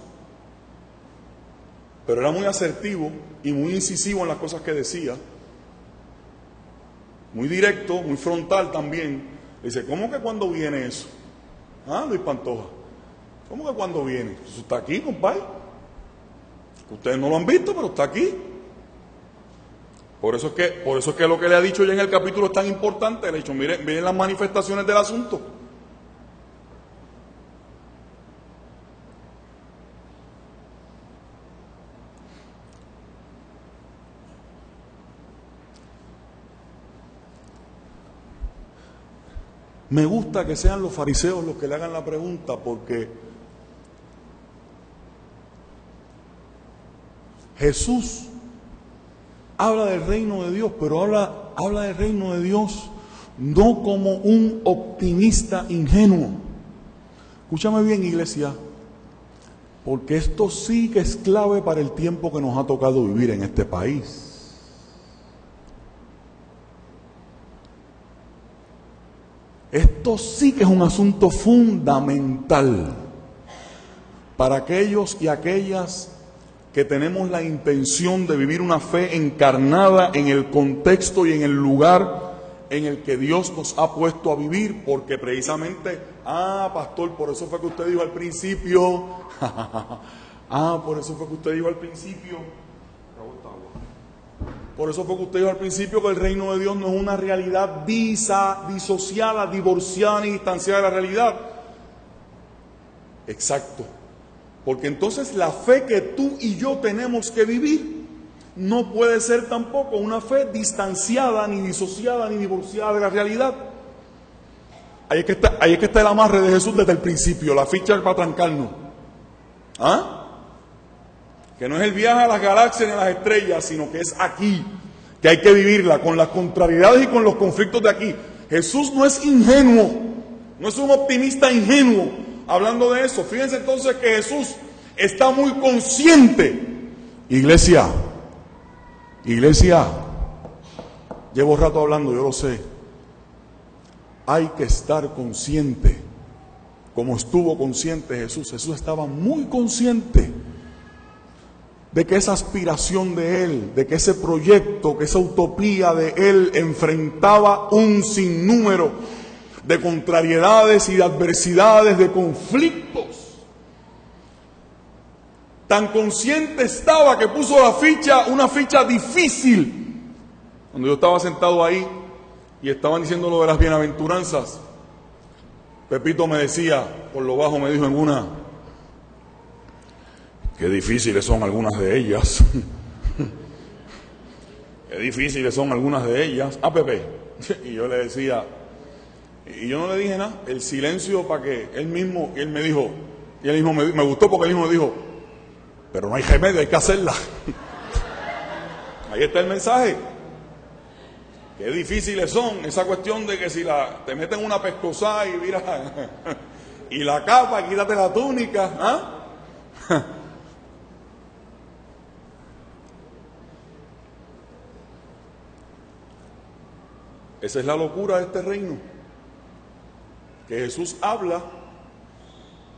pero era muy asertivo y muy incisivo en las cosas que decía. Muy directo, muy frontal también. Dice, ¿cómo que cuándo viene eso? Ah, Luis Pantoja. ¿Cómo que cuándo viene? Eso está aquí, compadre. Ustedes no lo han visto, pero está aquí. Por eso es que lo que le ha dicho ya en el capítulo es tan importante. Le ha dicho, miren las manifestaciones del asunto. Me gusta que sean los fariseos los que le hagan la pregunta, porque Jesús habla del reino de Dios, pero habla del reino de Dios no como un optimista ingenuo. Escúchame bien, iglesia, porque esto sí que es clave para el tiempo que nos ha tocado vivir en este país. Esto sí que es un asunto fundamental para aquellos y aquellas que tenemos la intención de vivir una fe encarnada en el contexto y en el lugar en el que Dios nos ha puesto a vivir, porque precisamente, pastor, por eso fue que usted dijo al principio, por eso fue que usted dijo al principio, por eso fue que usted dijo al principio que el reino de Dios no es una realidad disociada, divorciada ni distanciada de la realidad. Exacto. Porque entonces la fe que tú y yo tenemos que vivir no puede ser tampoco una fe distanciada, ni disociada, ni divorciada de la realidad. Ahí es que está el amarre de Jesús desde el principio, la ficha para trancarnos. Que no es el viaje a las galaxias ni a las estrellas, sino que es aquí, que hay que vivirla con las contrariedades y con los conflictos de aquí. Jesús no es ingenuo, no es un optimista ingenuo. Hablando de eso, fíjense entonces que Jesús está muy consciente. Iglesia, llevo rato hablando, yo lo sé. Hay que estar consciente, como estuvo consciente Jesús. Jesús estaba muy consciente de que esa aspiración de Él, de que ese proyecto, que esa utopía de Él enfrentaba un sinnúmero de contrariedades y de adversidades, de conflictos. Tan consciente estaba que puso una ficha difícil. Cuando yo estaba sentado ahí y estaban diciendo lo de las bienaventuranzas, Pepito me decía, por lo bajo me dijo en una, qué difíciles son algunas de ellas. Qué difíciles son algunas de ellas. Pepe. Y yo le decía, y yo no le dije nada, el silencio para que él mismo me gustó porque él mismo me dijo, pero no hay remedio, hay que hacerla. Ahí está el mensaje. Qué difíciles son, esa cuestión de que si te meten una pescosada y mira, y la capa, quítate la túnica, Esa es la locura de este reino. Que Jesús habla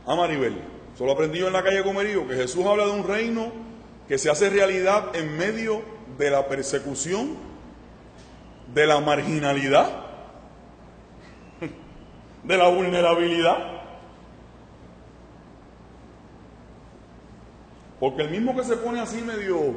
a Maribel. Solo aprendí yo en la calle Comerío que Jesús habla de un reino que se hace realidad en medio de la persecución, de la marginalidad, de la vulnerabilidad. Porque el mismo que se pone así medio,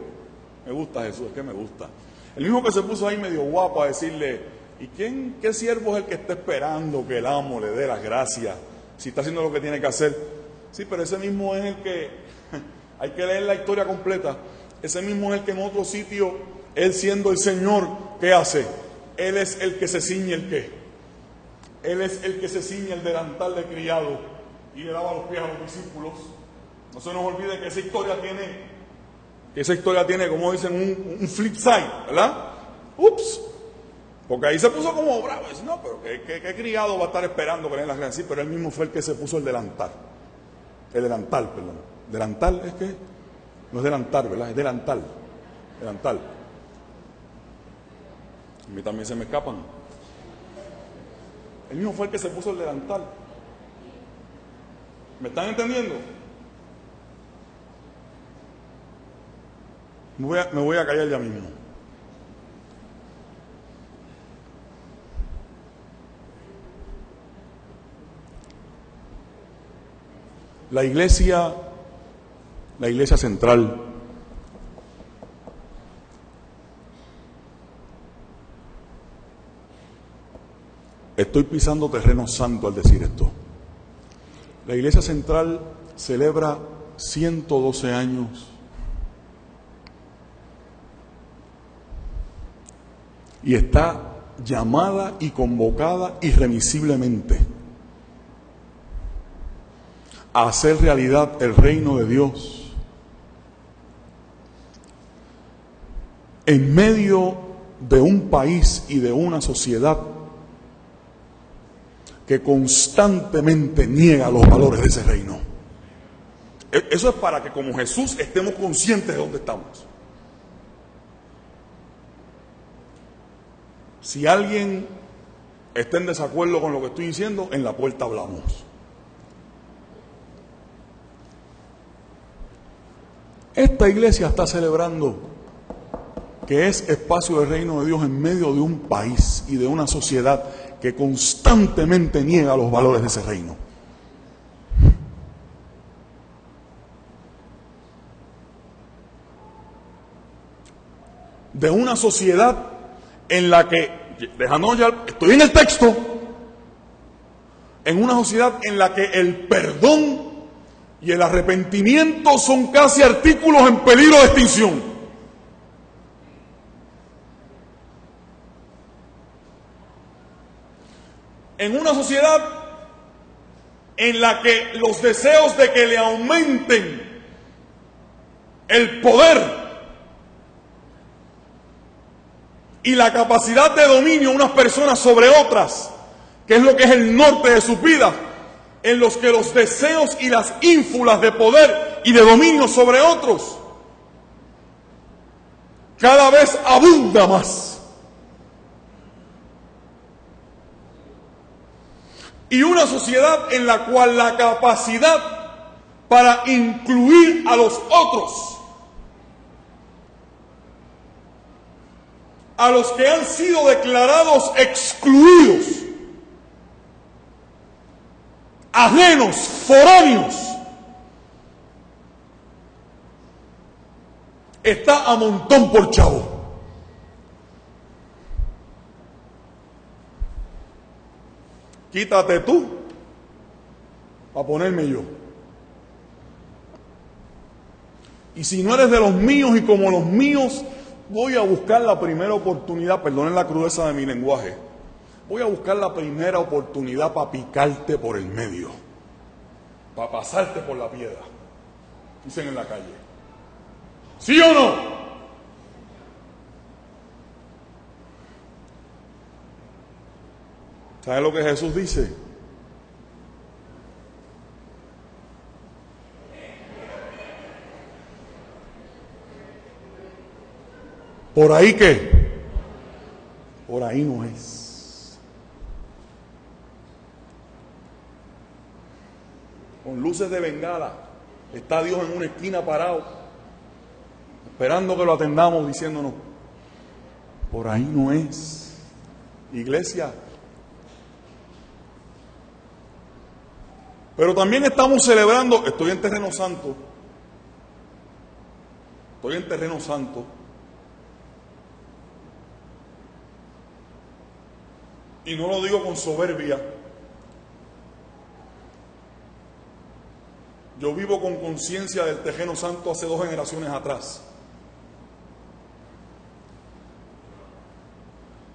me gusta Jesús, es que me gusta. El mismo que se puso ahí medio guapo a decirle, ¿y qué siervo es el que está esperando que el amo le dé las gracias? Si está haciendo lo que tiene que hacer. Sí, pero ese mismo es el que, hay que leer la historia completa, ese mismo es el que en otro sitio, él siendo el Señor, ¿qué hace? Él es el que se ciñe el qué. Él es el que se ciñe el delantal de criado y le lava los pies a los discípulos. No se nos olvide que esa historia tiene, como dicen, un flip side, ¿verdad? Ups. Porque ahí se puso como bravo. Dice, no, pero ¿qué criado va a estar esperando que le den las gracias? Sí, pero él mismo fue el que se puso el delantal. El delantal, perdón. Delantal es que no es delantal, ¿verdad? Es delantal. Delantal. A mí también se me escapan. Él mismo fue el que se puso el delantal. ¿Me están entendiendo? Me voy a callar ya mismo. La iglesia central estoy pisando terreno santo al decir esto. La Iglesia Central celebra 112 años y está llamada y convocada irremisiblemente a hacer realidad el reino de Dios en medio de un país y de una sociedad que constantemente niega los valores de ese reino. Eso es para que como Jesús estemos conscientes de dónde estamos. Si alguien está en desacuerdo con lo que estoy diciendo, en la puerta hablamos. Esta iglesia está celebrando que es espacio del reino de Dios en medio de un país y de una sociedad que constantemente niega los valores de ese reino. De una sociedad en la que, dejando ya, estoy en el texto, en una sociedad en la que el perdón y el arrepentimiento son casi artículos en peligro de extinción. En una sociedad en la que los deseos de que le aumenten el poder y la capacidad de dominio de unas personas sobre otras, que es lo que es el norte de sus vidas, en los que los deseos y las ínfulas de poder y de dominio sobre otros cada vez abunda más. Y una sociedad en la cual la capacidad para incluir a los otros, a los que han sido declarados excluidos, ajenos, foráneos, está a montón por chavo. Quítate tú para ponerme yo. Y si no eres de los míos y como los míos, voy a buscar la primera oportunidad, perdonen la crudeza de mi lenguaje, voy a buscar la primera oportunidad para picarte por el medio, para pasarte por la piedra, dicen en la calle. ¿Sí o no? ¿Sabe lo que Jesús dice? ¿Por ahí qué? Por ahí no es. Con luces de bengala está Dios en una esquina parado, esperando que lo atendamos, diciéndonos, por ahí no es. Iglesia. Pero también estamos celebrando, estoy en terreno santo, y no lo digo con soberbia, yo vivo con conciencia del terreno santo hace 2 generaciones atrás.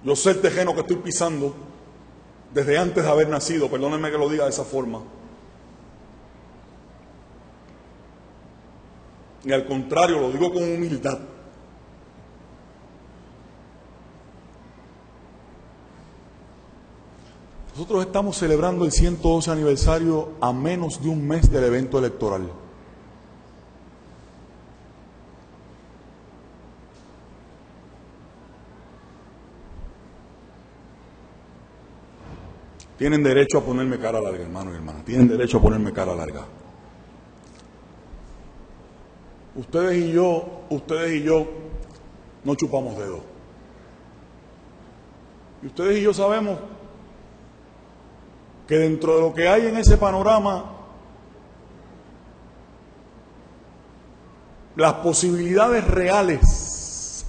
Yo sé el terreno que estoy pisando desde antes de haber nacido, perdónenme que lo diga de esa forma. Y al contrario, lo digo con humildad. Nosotros estamos celebrando el 112 aniversario a menos de un mes del evento electoral. Tienen derecho a ponerme cara larga, hermano y hermana. Tienen derecho a ponerme cara larga. Ustedes y yo no chupamos dedos. Y ustedes y yo sabemos que dentro de lo que hay en ese panorama, las posibilidades reales,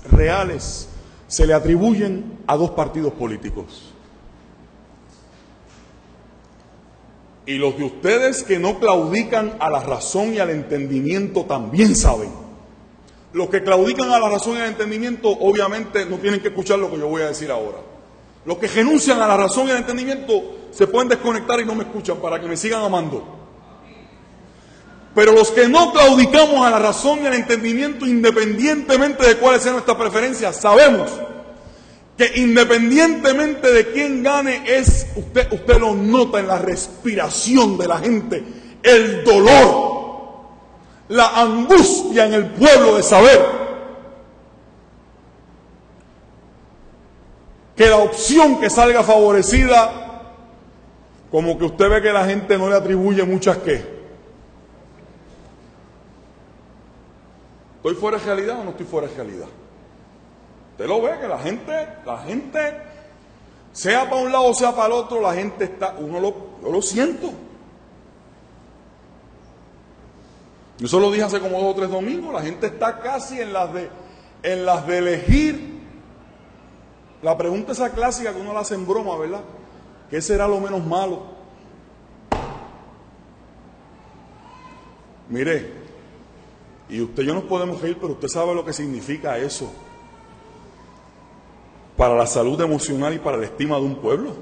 se le atribuyen a 2 partidos políticos. Y los de ustedes que no claudican a la razón y al entendimiento también saben. Los que claudican a la razón y al entendimiento obviamente no tienen que escuchar lo que yo voy a decir ahora. Los que renuncian a la razón y al entendimiento se pueden desconectar y no me escuchan para que me sigan amando. Pero los que no claudicamos a la razón y al entendimiento, independientemente de cuáles sean nuestras preferencias, sabemos que independientemente de quién gane, usted lo nota en la respiración de la gente, el dolor, la angustia en el pueblo de saber que la opción que salga favorecida, como que usted ve que la gente no le atribuye muchas ¿qué? ¿Estoy fuera de realidad o no estoy fuera de realidad? Usted lo ve que la gente, sea para un lado o sea para el otro, la gente está, yo lo siento. Yo eso lo dije hace como 2 o 3 domingos, la gente está casi en las de elegir. La pregunta esa clásica que uno la hace en broma, ¿verdad? ¿Qué será lo menos malo? Mire, y usted y yo nos podemos reír, pero usted sabe lo que significa eso para la salud emocional y para la estima de un pueblo.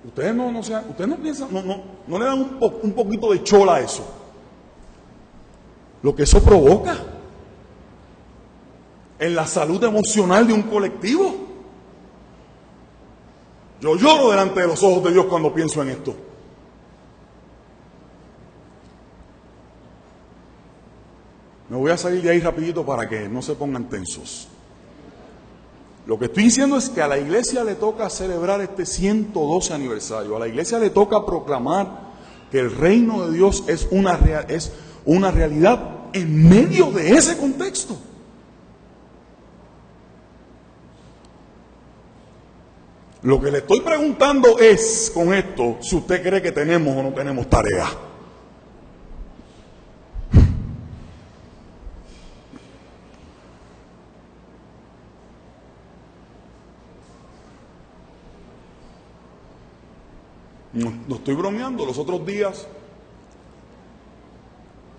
Ustedes ustedes no piensan, no le dan un poquito de chola a eso. Lo que eso provoca en la salud emocional de un colectivo. Yo lloro delante de los ojos de Dios cuando pienso en esto. Me voy a salir de ahí rapidito para que no se pongan tensos. Lo que estoy diciendo es que a la iglesia le toca celebrar este 112 aniversario. A la iglesia le toca proclamar que el reino de Dios es una realidad en medio de ese contexto. Lo que le estoy preguntando es, con esto, si usted cree que tenemos o no tenemos tarea. No estoy bromeando. Los otros días,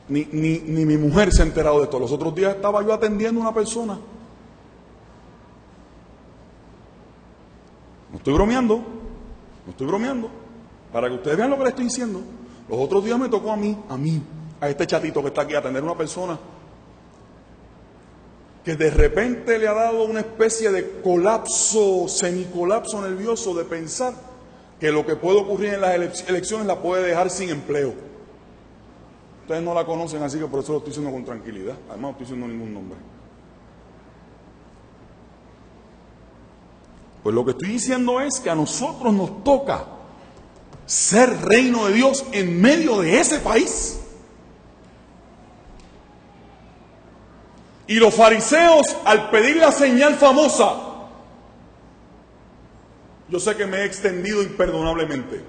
ni mi mujer se ha enterado de esto. Los otros días estaba yo atendiendo a una persona. No estoy bromeando. Para que ustedes vean lo que le estoy diciendo. Los otros días me tocó a mí, a este chatito que está aquí, atender a una persona que de repente le ha dado una especie de colapso, semicolapso nervioso de pensar que lo que puede ocurrir en las elecciones la puede dejar sin empleo. Ustedes no la conocen, así que por eso lo estoy diciendo con tranquilidad. Además no estoy diciendo ningún nombre. Pues lo que estoy diciendo es que a nosotros nos toca ser reino de Dios en medio de ese país. Y los fariseos, al pedir la señal famosa, yo sé que me he extendido imperdonablemente.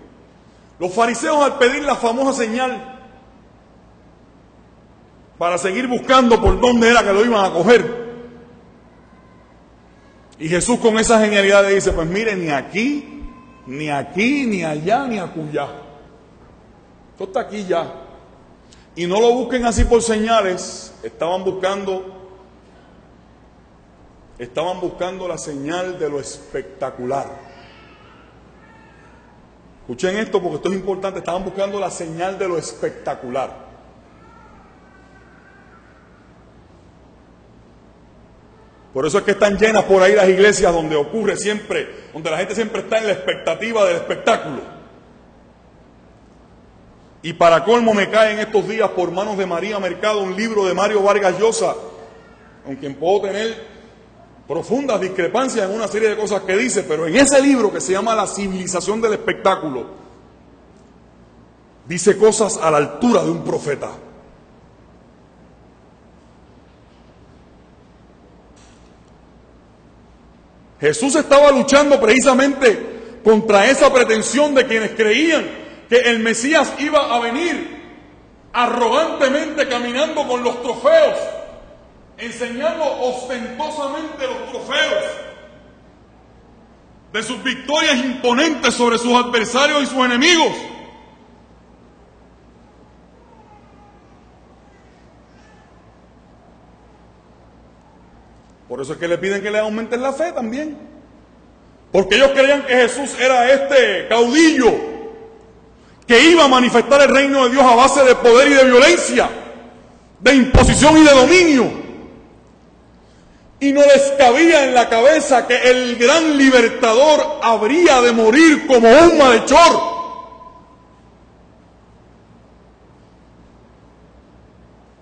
Los fariseos, al pedir la famosa señal para seguir buscando por dónde era que lo iban a coger, y Jesús con esa genialidad le dice, pues mire, ni aquí, ni allá, ni acullá. Esto está aquí ya. Y no lo busquen así por señales. Estaban buscando la señal de lo espectacular. Escuchen esto porque esto es importante. Estaban buscando la señal de lo espectacular. Por eso es que están llenas por ahí las iglesias donde ocurre siempre, donde la gente siempre está en la expectativa del espectáculo. Y para colmo me cae en estos días por manos de María Mercado un libro de Mario Vargas Llosa, con quien puedo tener profundas discrepancias en una serie de cosas que dice, pero en ese libro que se llama La civilización del espectáculo, dice cosas a la altura de un profeta. Jesús estaba luchando precisamente contra esa pretensión de quienes creían que el Mesías iba a venir arrogantemente caminando con los trofeos, enseñando ostentosamente los trofeos de sus victorias imponentes sobre sus adversarios y sus enemigos. Por eso es que le piden que le aumenten la fe también. Porque ellos creían que Jesús era este caudillo que iba a manifestar el reino de Dios a base de poder y de violencia, de imposición y de dominio. Y no les cabía en la cabeza que el gran libertador habría de morir como un malhechor.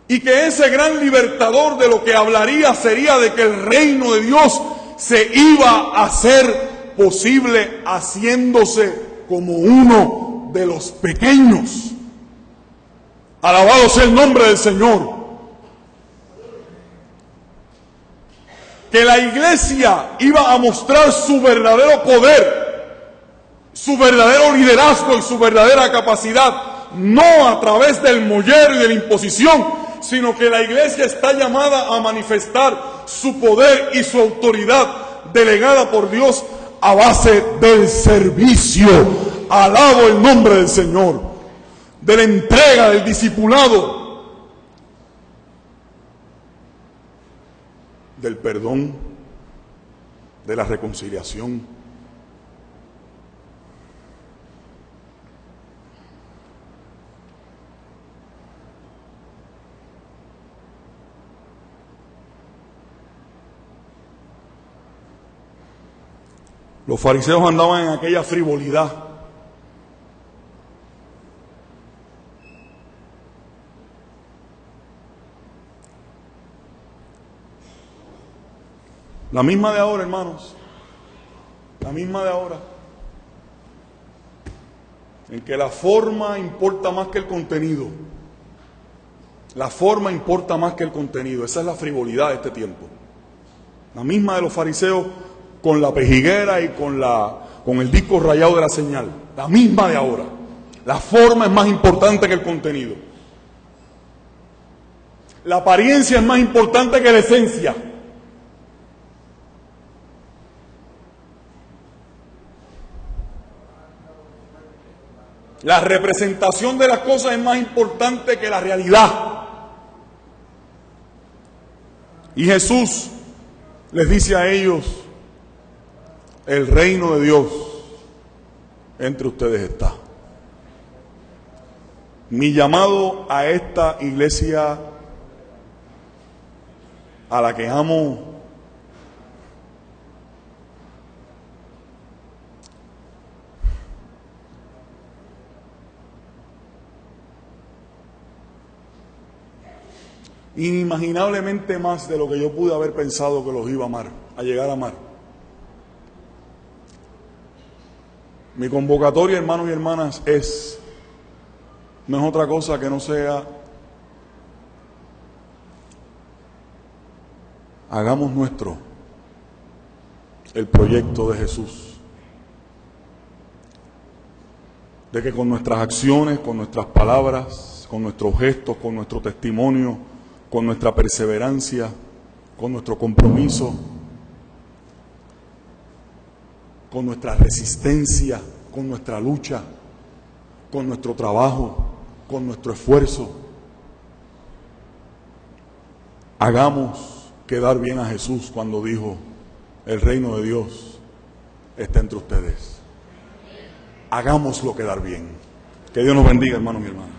Y que ese gran libertador de lo que hablaría sería de que el reino de Dios se iba a hacer posible haciéndose como uno de los pequeños. Alabado sea el nombre del Señor. Que la iglesia iba a mostrar su verdadero poder, su verdadero liderazgo y su verdadera capacidad, no a través del mollero y de la imposición, sino que la iglesia está llamada a manifestar su poder y su autoridad delegada por Dios a base del servicio. Alabo el nombre del Señor, de la entrega, del discipulado, del perdón, de la reconciliación. Los fariseos andaban en aquella frivolidad. La misma de ahora, hermanos. La misma de ahora. En que la forma importa más que el contenido. La forma importa más que el contenido. Esa es la frivolidad de este tiempo. La misma de los fariseos con la pejiguera y con el disco rayado de la señal. La misma de ahora. La forma es más importante que el contenido. La apariencia es más importante que la esencia. La representación de las cosas es más importante que la realidad. Y Jesús les dice a ellos: el reino de Dios entre ustedes está. Mi llamado a esta iglesia a la que amo inimaginablemente más de lo que yo pude haber pensado que los iba a amar, a llegar a amar. Mi convocatoria, hermanos y hermanas, no es otra cosa que no sea: hagamos nuestro el proyecto de Jesús, de que con nuestras acciones, con nuestras palabras, con nuestros gestos, con nuestro testimonio, con nuestra perseverancia, con nuestro compromiso, con nuestra resistencia, con nuestra lucha, con nuestro trabajo, con nuestro esfuerzo, hagamos quedar bien a Jesús cuando dijo: el reino de Dios está entre ustedes. Hagámoslo quedar bien. Que Dios nos bendiga, hermanos y hermanas.